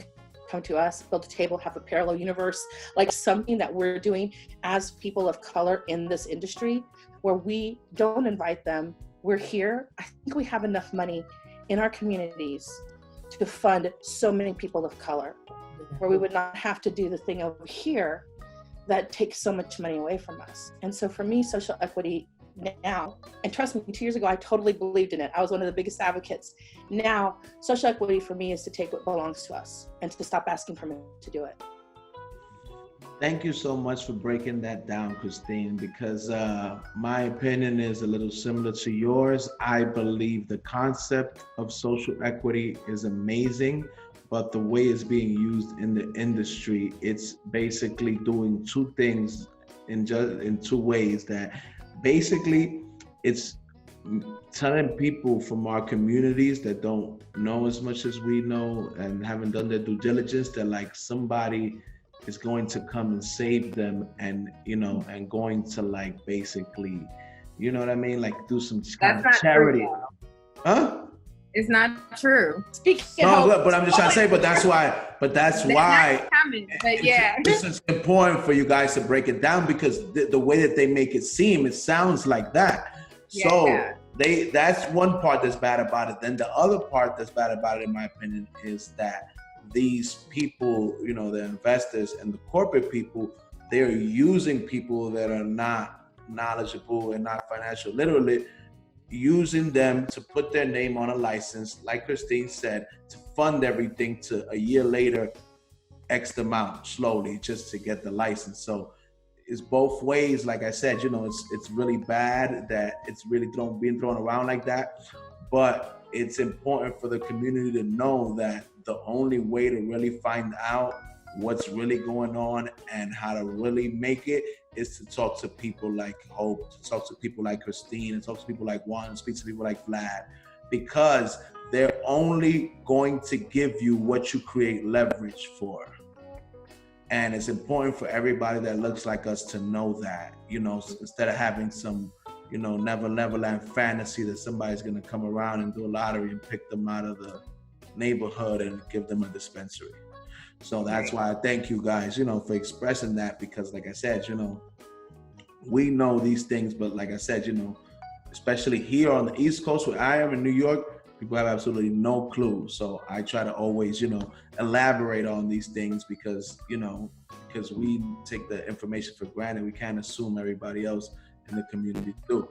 come to us, build a table, have a parallel universe, like something that we're doing as people of color in this industry, where we don't invite them, we're here. I think we have enough money in our communities to fund so many people of color, where we would not have to do the thing over here that takes so much money away from us. And so for me, social equity now, and trust me, 2 years ago, I totally believed in it. I was one of the biggest advocates. Now, social equity for me is to take what belongs to us and to stop asking for me to do it. Thank you so much for breaking that down, Christine, because my opinion is a little similar to yours. I believe the concept of social equity is amazing, but the way it's being used in the industry, it's basically doing 2 things in 2 ways. That basically it's telling people from our communities that don't know as much as we know and haven't done their due diligence, that like somebody is going to come and save them, and and going to like basically, you know what I mean, like do some kind of charity. True, huh? It's not true. No, but I'm just trying to say, but that's why. Coming, but yeah. This is important for you guys to break it down, because the way that they make it seem, it sounds like that. Yeah. So that's one part that's bad about it. Then the other part that's bad about it, in my opinion, is that these people, you know, the investors and the corporate people, they're using people that are not knowledgeable and not financial literate, using them to put their name on a license, like Christine said, to fund everything to a year later, X amount slowly just to get the license. So it's both ways. Like I said, you know, it's really bad that it's really being thrown around like that. But it's important for the community to know that the only way to really find out what's really going on and how to really make it is to talk to people like Hope, to talk to people like Christine, and talk to people like Juan, speak to people like Vlad, because they're only going to give you what you create leverage for. And it's important for everybody that looks like us to know that, you know, instead of having some, you know, Neverland fantasy that somebody's going to come around and do a lottery and pick them out of the neighborhood and give them a dispensary. So that's why I thank you guys, you know, for expressing that, because like I said, you know, we know these things, but like I said, you know, especially here on the East Coast where I am in New York, people have absolutely no clue. So I try to always, you know, elaborate on these things because, you know, because we take the information for granted. We can't assume everybody else in the community do.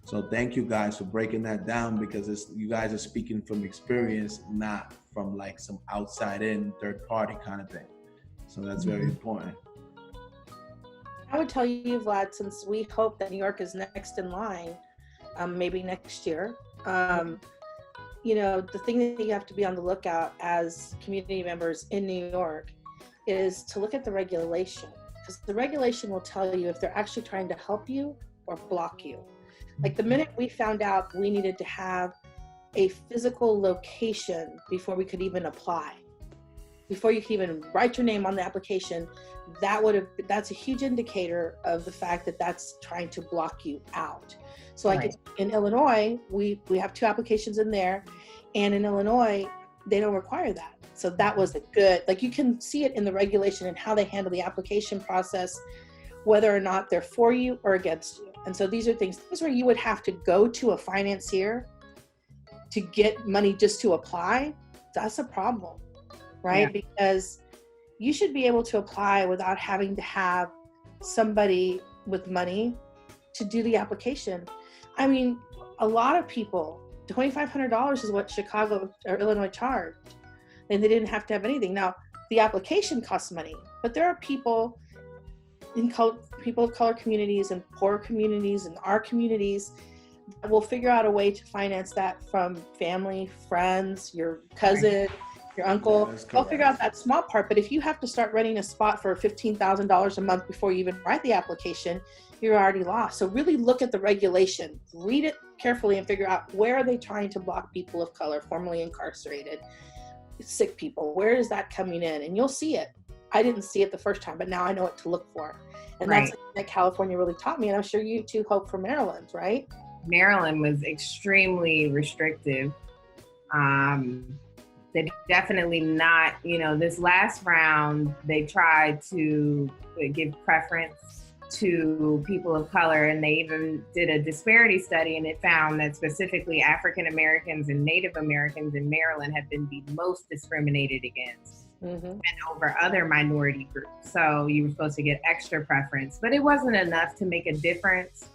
So thank you guys for breaking that down, because you guys are speaking from experience, not from like some outside in third party kind of thing. So that's very important. I would tell you, Vlad, since we hope that New York is next in line, maybe next year, you know, the thing that you have to be on the lookout as community members in New York is to look at the regulation, because the regulation will tell you if they're actually trying to help you or block you. Like the minute we found out we needed to have a physical location before we could even apply, before you could even write your name on the application, that's a huge indicator of the fact that that's trying to block you out. So like right. In Illinois, we have 2 applications in there, and in Illinois, they don't require that. So that was a good, like you can see it in the regulation and how they handle the application process, whether or not they're for you or against you. And so these are things where you would have to go to a financier to get money just to apply. That's a problem, right? Yeah. Because you should be able to apply without having to have somebody with money to do the application. I mean, a lot of people, $2,500 is what Chicago or Illinois charged, and they didn't have to have anything. Now, the application costs money, but there are people people of color communities and poor communities and our communities that will figure out a way to finance that from family, friends, your cousin, your uncle. Yeah, they'll figure out that small part. But if you have to start renting a spot for $15,000 a month before you even write the application, you're already lost. So really look at the regulation, read it carefully, and figure out where are they trying to block people of color, formerly incarcerated, sick people. Where is that coming in? And you'll see it. I didn't see it the first time, but now I know what to look for. And right. That's something that California really taught me. And I'm sure you too, Hope, for Maryland, right? Maryland was extremely restrictive. They definitely not, you know, this last round, they tried to give preference to people of color, and they even did a disparity study, and it found that specifically African Americans and Native Americans in Maryland have been the most discriminated against. Mm-hmm. And over other minority groups. So you were supposed to get extra preference, but it wasn't enough to make a difference.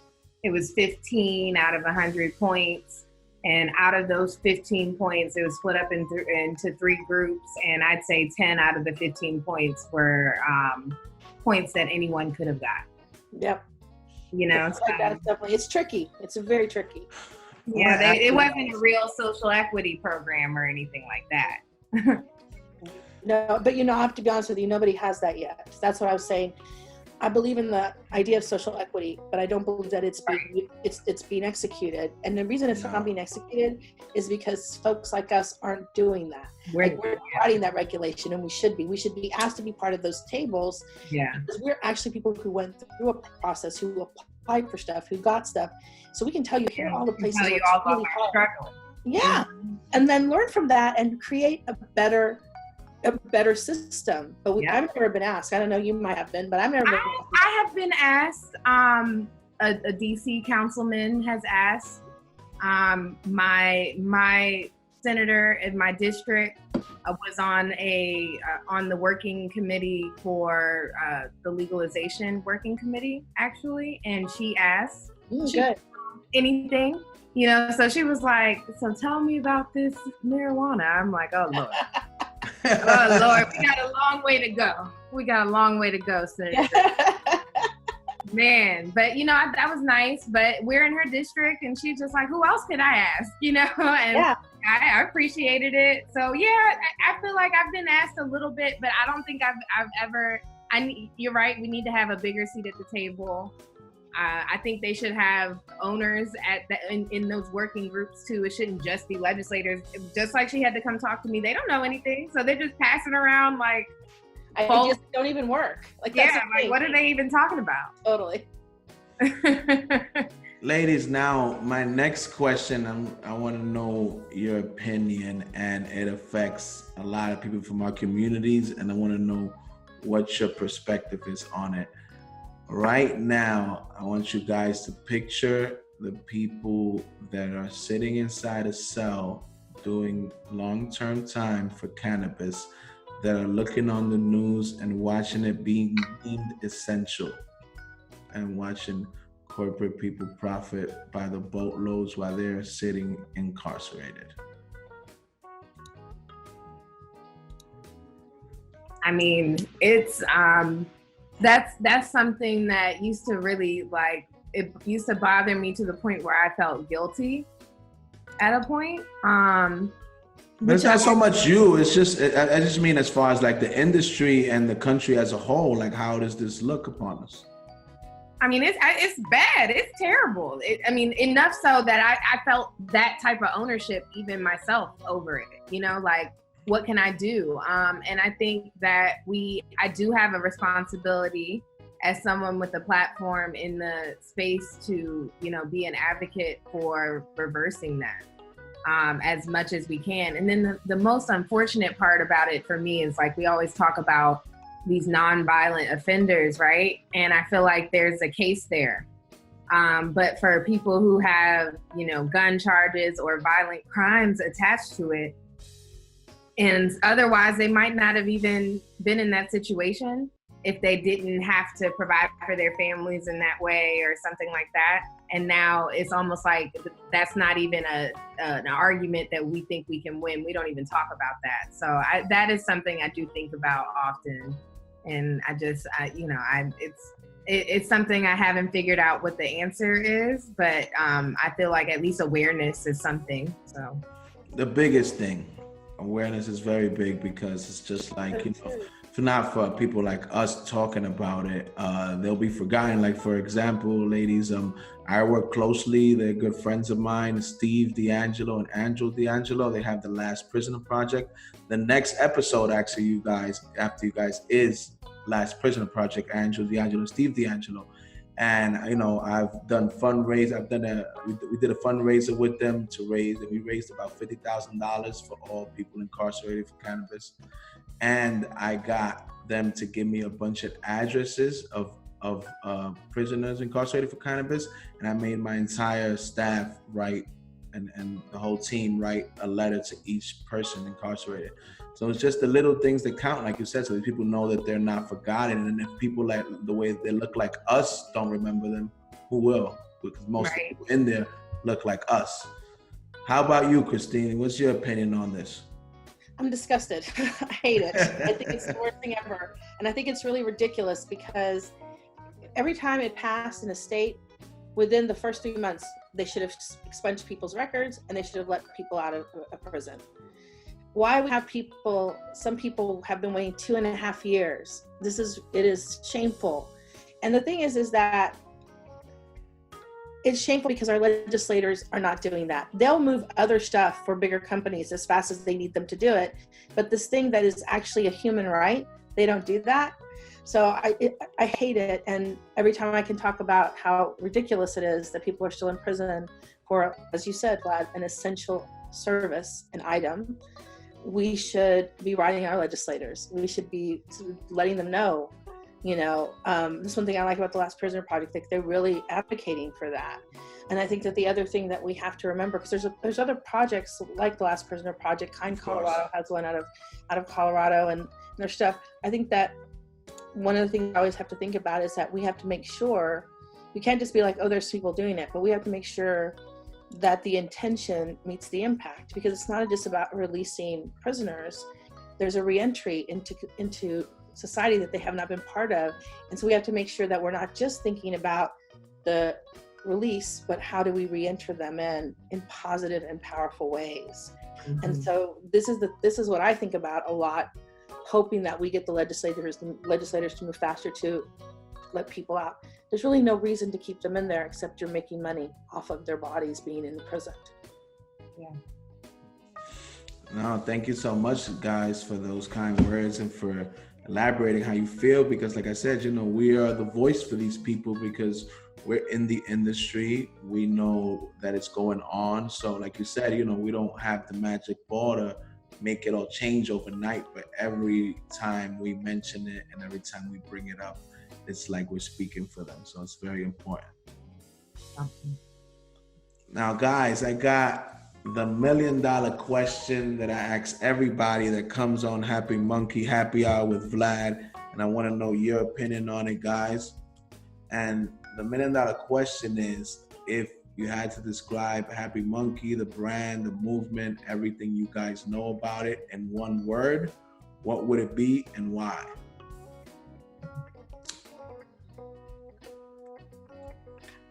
It was 15 out of 100 points. And out of those 15 points, it was split up into 3 groups. And I'd say 10 out of the 15 points were points that anyone could have got. Yep. You know, so, that's definitely, it's tricky. It's very tricky. Yeah, it wasn't a real social equity program or anything like that. No, but you know, I have to be honest with you, nobody has that yet. That's what I was saying. I believe in the idea of social equity, but I don't believe that it's being executed. And the reason it's not being executed is because folks like us aren't doing that. We're writing that regulation, and we should be. We should be asked to be part of those tables. Yeah. Because we're actually people who went through a process, who applied for stuff, who got stuff. So we can tell you here are all the places where it's really hard. Yeah. And then learn from that and create a better system. But I've never been asked. I don't know, you might have been, but I've never been asked. I have been asked. A DC councilman has asked. My senator in my district was on the working committee for the legalization working committee, actually, and she asked anything, so she was like, so tell me about this marijuana. I'm like, oh Lord. Oh Lord, we got a long way to go, Senator. Man, but that was nice, but we're in her district and she's just like, who else could I ask, and I appreciated it. So yeah, I feel like I've been asked a little bit, but I don't think I've ever, you're right, we need to have a bigger seat at the table. I think they should have owners in those working groups too. It shouldn't just be legislators. Just like she had to come talk to me, they don't know anything, so they're just passing around like ideas don't even work. Like, what are they even talking about? Totally. Ladies, now my next question, I want to know your opinion, and it affects a lot of people from our communities, and I want to know what your perspective is on it. Right now, I want you guys to picture the people that are sitting inside a cell doing long-term time for cannabis, that are looking on the news and watching it being deemed essential, and watching corporate people profit by the boatloads while they're sitting incarcerated. I mean, it's that's something that used to really it used to bother me to the point where I felt guilty at a point. But it's not so much you, it's just, I just mean as far as like the industry and the country as a whole, like how does this look upon us? I mean, it's bad, it's terrible. Enough so that I felt that type of ownership even myself over it, like what can I do? And I think that I do have a responsibility as someone with a platform in the space to, be an advocate for reversing that. As much as we can. And then the most unfortunate part about it for me is, like, we always talk about these nonviolent offenders, right? And I feel like there's a case there. But for people who have, gun charges or violent crimes attached to it, and otherwise they might not have even been in that situation if they didn't have to provide for their families in that way or something like that. And now it's almost like that's not even an argument that we think we can win. We don't even talk about that. So that is something I do think about often. And it's something I haven't figured out what the answer is, but I feel like at least awareness is something. So the biggest thing, awareness is very big, because it's just like, if not for people like us talking about it, they'll be forgotten. Like, for example, ladies, I work closely, they're good friends of mine, Steve D'Angelo and Angel D'Angelo. They have the Last Prisoner Project. The next episode, actually, after you guys, is Last Prisoner Project, Angel D'Angelo and Steve D'Angelo. And, I've done fundraise. We did a fundraiser with them we raised about $50,000 for all people incarcerated for cannabis. And I got them to give me a bunch of addresses of prisoners incarcerated for cannabis. And I made my entire staff write, and the whole team write a letter to each person incarcerated. So it's just the little things that count, like you said, so that people know that they're not forgotten. And if people, like the way they look like us, don't remember them, who will? Because most people in there look like us. How about you, Christine? What's your opinion on this? I'm disgusted. I hate it. I think it's the worst thing ever. And I think it's really ridiculous, because every time it passed in a state, within the first 3 months, they should have expunged people's records and they should have let people out of prison. Why we have some people have been waiting 2.5 years. It is shameful. And the thing is that it's shameful because our legislators are not doing that. They'll move other stuff for bigger companies as fast as they need them to do it. But this thing that is actually a human right, they don't do that. So I hate it. And every time I can talk about how ridiculous it is that people are still in prison for, as you said, Vlad, an essential service, an item, we should be writing our legislators. We should be letting them know, this is one thing I like about the Last Prisoner Project, like they're really advocating for that. And I think that the other thing that we have to remember, because there's other projects like the Last Prisoner Project, Kind Colorado has one out of Colorado, and their stuff. I think that one of the things I always have to think about is that we have to make sure, we can't just be like, oh, there's people doing it, but we have to make sure that the intention meets the impact, because it's not just about releasing prisoners. There's a reentry into society that they have not been part of. And so we have to make sure that we're not just thinking about the release, but how do we re-enter them in positive and powerful ways. Mm-hmm. And so this is what I think about a lot, hoping that we get the legislators to move faster to let people out. There's really no reason to keep them in there except you're making money off of their bodies being in the prison. Yeah. No, thank you so much, guys, for those kind words and for elaborating how you feel, because like I said, we are the voice for these people because we're in the industry. We know that it's going on. So like you said, we don't have the magic ball to make it all change overnight, but every time we mention it and every time we bring it up, it's like we're speaking for them. So it's very important. Now, guys, I got the $1 million question that I ask everybody that comes on Happy Munkey Happy Hour with Vlad, and I want to know your opinion on it, guys. And the $1 million question is, if you had to describe Happy Munkey, the brand, the movement, everything you guys know about it in one word, what would it be and why?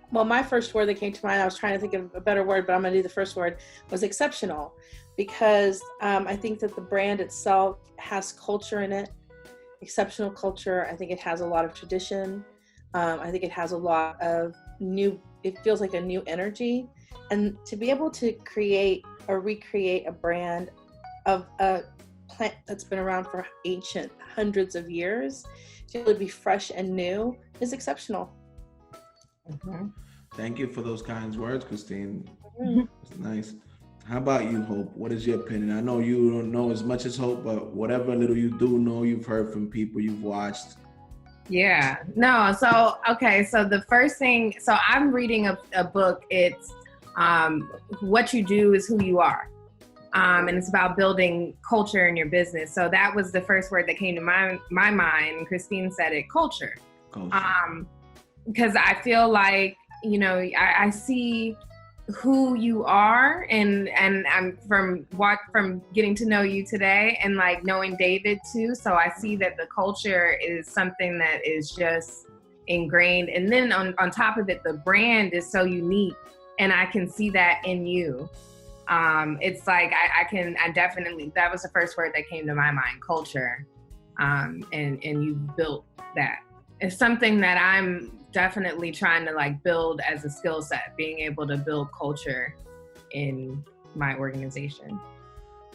Well, my first word that came to mind, I was trying to think of a better word, but I'm going to do the first word, was exceptional. Because I think that the brand itself has culture in it, exceptional culture. I think it has a lot of tradition. I think it has a lot of it feels like a new energy. And to be able to create or recreate a brand of a plant that's been around for ancient hundreds of years, to really be fresh and new is exceptional. Mm-hmm. Thank you for those kind words, Christine. Mm-hmm. It's nice. How about you, Hope? What is your opinion? I know you don't know as much as Hope, but whatever little you do know, you've heard from people, you've watched. Yeah. No. So, okay. So the first thing, so I'm reading a book. It's What You Do Is Who You Are. And it's about building culture in your business. So that was the first word that came to my mind. Christine said it, culture. Because I feel like, I see who you are, and I'm from getting to know you today and like knowing David too. So I see that the culture is something that is just ingrained. And then on top of it, the brand is so unique, and I can see that in you. It's like, I definitely, that was the first word that came to my mind, culture. And you built that. It's something that I'm definitely trying to like build as a skill set, being able to build culture in my organization.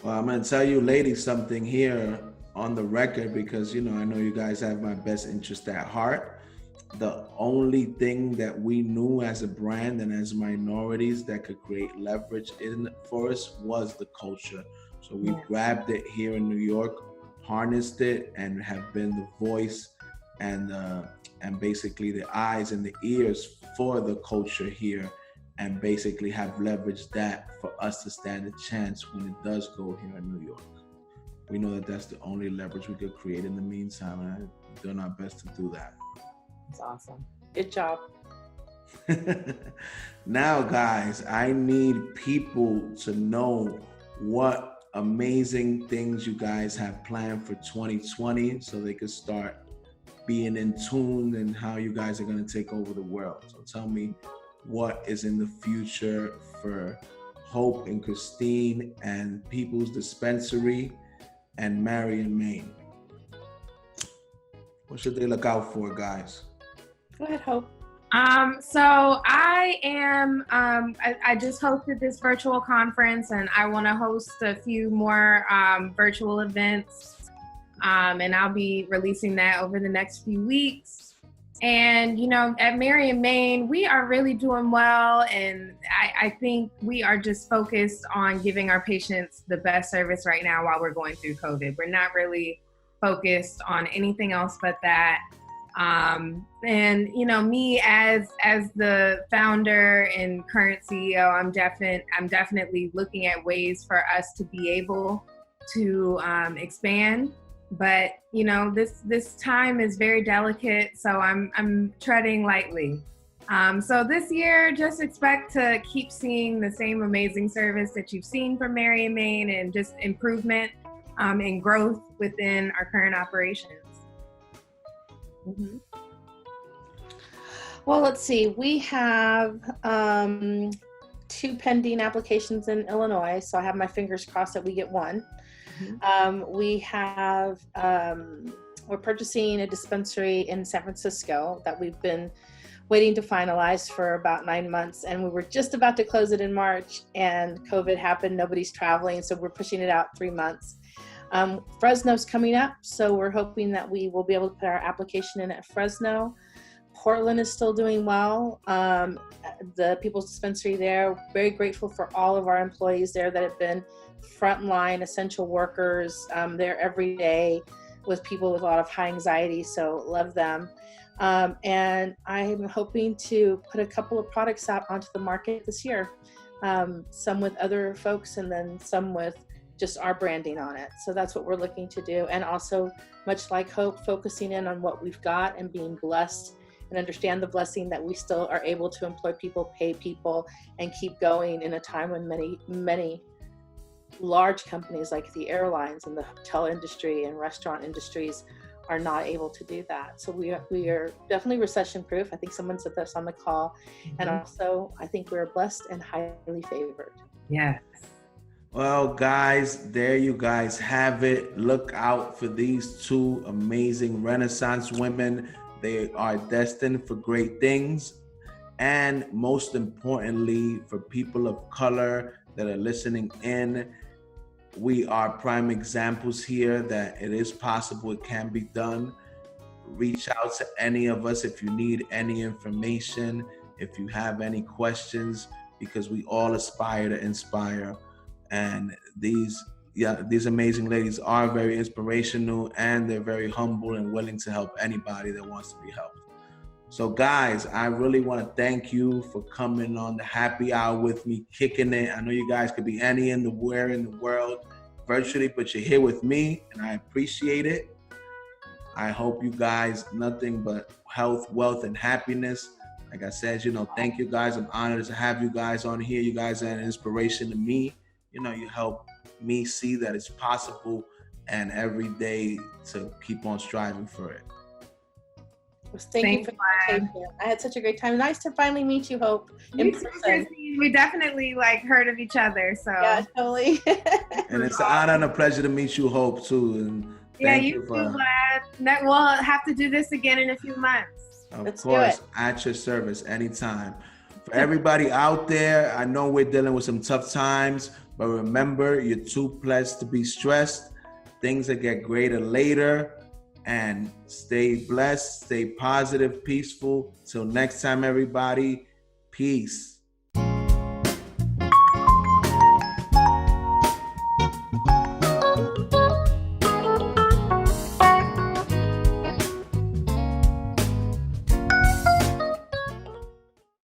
Well, I'm going to tell you ladies something here on the record, because, I know you guys have my best interest at heart. The only thing that we knew as a brand and as minorities that could create leverage for us was the culture. So we grabbed it here in New York, harnessed it, and have been the voice and basically the eyes and the ears for the culture here, and basically have leveraged that for us to stand a chance when it does go here in New York. We know that that's the only leverage we could create in the meantime, and we're doing our best to do that. That's awesome. Good job. Now, guys, I need people to know what amazing things you guys have planned for 2020 so they could start being in tune and how you guys are going to take over the world. So tell me what is in the future for Hope and Christine and People's Dispensary and Marion, Maine. What should they look out for, guys? Go ahead, Hope. So I am, I just hosted this virtual conference, and I want to host a few more virtual events. And I'll be releasing that over the next few weeks. And, you know, at Mary and Main, we are really doing well. And I think we are just focused on giving our patients the best service right now while we're going through COVID. We're not really focused on anything else but that. And, you know, me as the founder and current CEO, I'm definitely looking at ways for us to be able to expand. But, you know, this time is very delicate, so I'm treading lightly. So this year, just expect to keep seeing the same amazing service that you've seen from Mary and Main, and just improvement and growth within our current operations. Mm-hmm. Well, let's see. We have 2 pending applications in Illinois, so I have my fingers crossed that we get one. We have, we're purchasing a dispensary in San Francisco that we've been waiting to finalize for about 9 months, and we were just about to close it in March, and COVID happened. Nobody's traveling, so we're pushing it out 3 months. Fresno's coming up, so we're hoping that we will be able to put our application in at Fresno. Portland is still doing well. The People's Dispensary there, very grateful for all of our employees there that have been frontline essential workers. They're every day with people with a lot of high anxiety, so love them. And I'm hoping to put a couple of products out onto the market this year, some with other folks and then some with just our branding on it. So that's what we're looking to do. And also, much like Hope, focusing in on what we've got and being blessed, and understand the blessing that we still are able to employ people, pay people, and keep going in a time when many large companies like the airlines and the hotel industry and restaurant industries are not able to do that. So we are definitely recession proof. I think someone said this on the call. And also, I think we're blessed and highly favored. Yes. Well, guys, there you guys have it. Look out for these 2 amazing Renaissance women. They are destined for great things. And most importantly, for people of color that are listening in, we are prime examples here that it is possible, it can be done. Reach out to any of us if you need any information, if you have any questions, because we all aspire to inspire. And these amazing ladies are very inspirational, and they're very humble and willing to help anybody that wants to be helped. So guys, I really want to thank you for coming on the happy hour with me, kicking it. I know you guys could be anywhere in the world virtually, but you're here with me, and I appreciate it. I hope you guys nothing but health, wealth, and happiness. Like I said, you know, thank you guys. I'm honored to have you guys on here. You guys are an inspiration to me. You know, you help me see that it's possible, and every day to keep on striving for it. Thank you for the invitation. I had such a great time. Nice to finally meet you, Hope. We definitely heard of each other. So yeah, totally. And it's an honor and a pleasure to meet you, Hope, too. And thank you too, Vlad. We'll have to do this again in a few months. Of course, at your service anytime. For everybody out there, I know we're dealing with some tough times, but remember, you're too blessed to be stressed. Things will get greater later. And stay blessed, stay positive, peaceful. Till next time, everybody. Peace.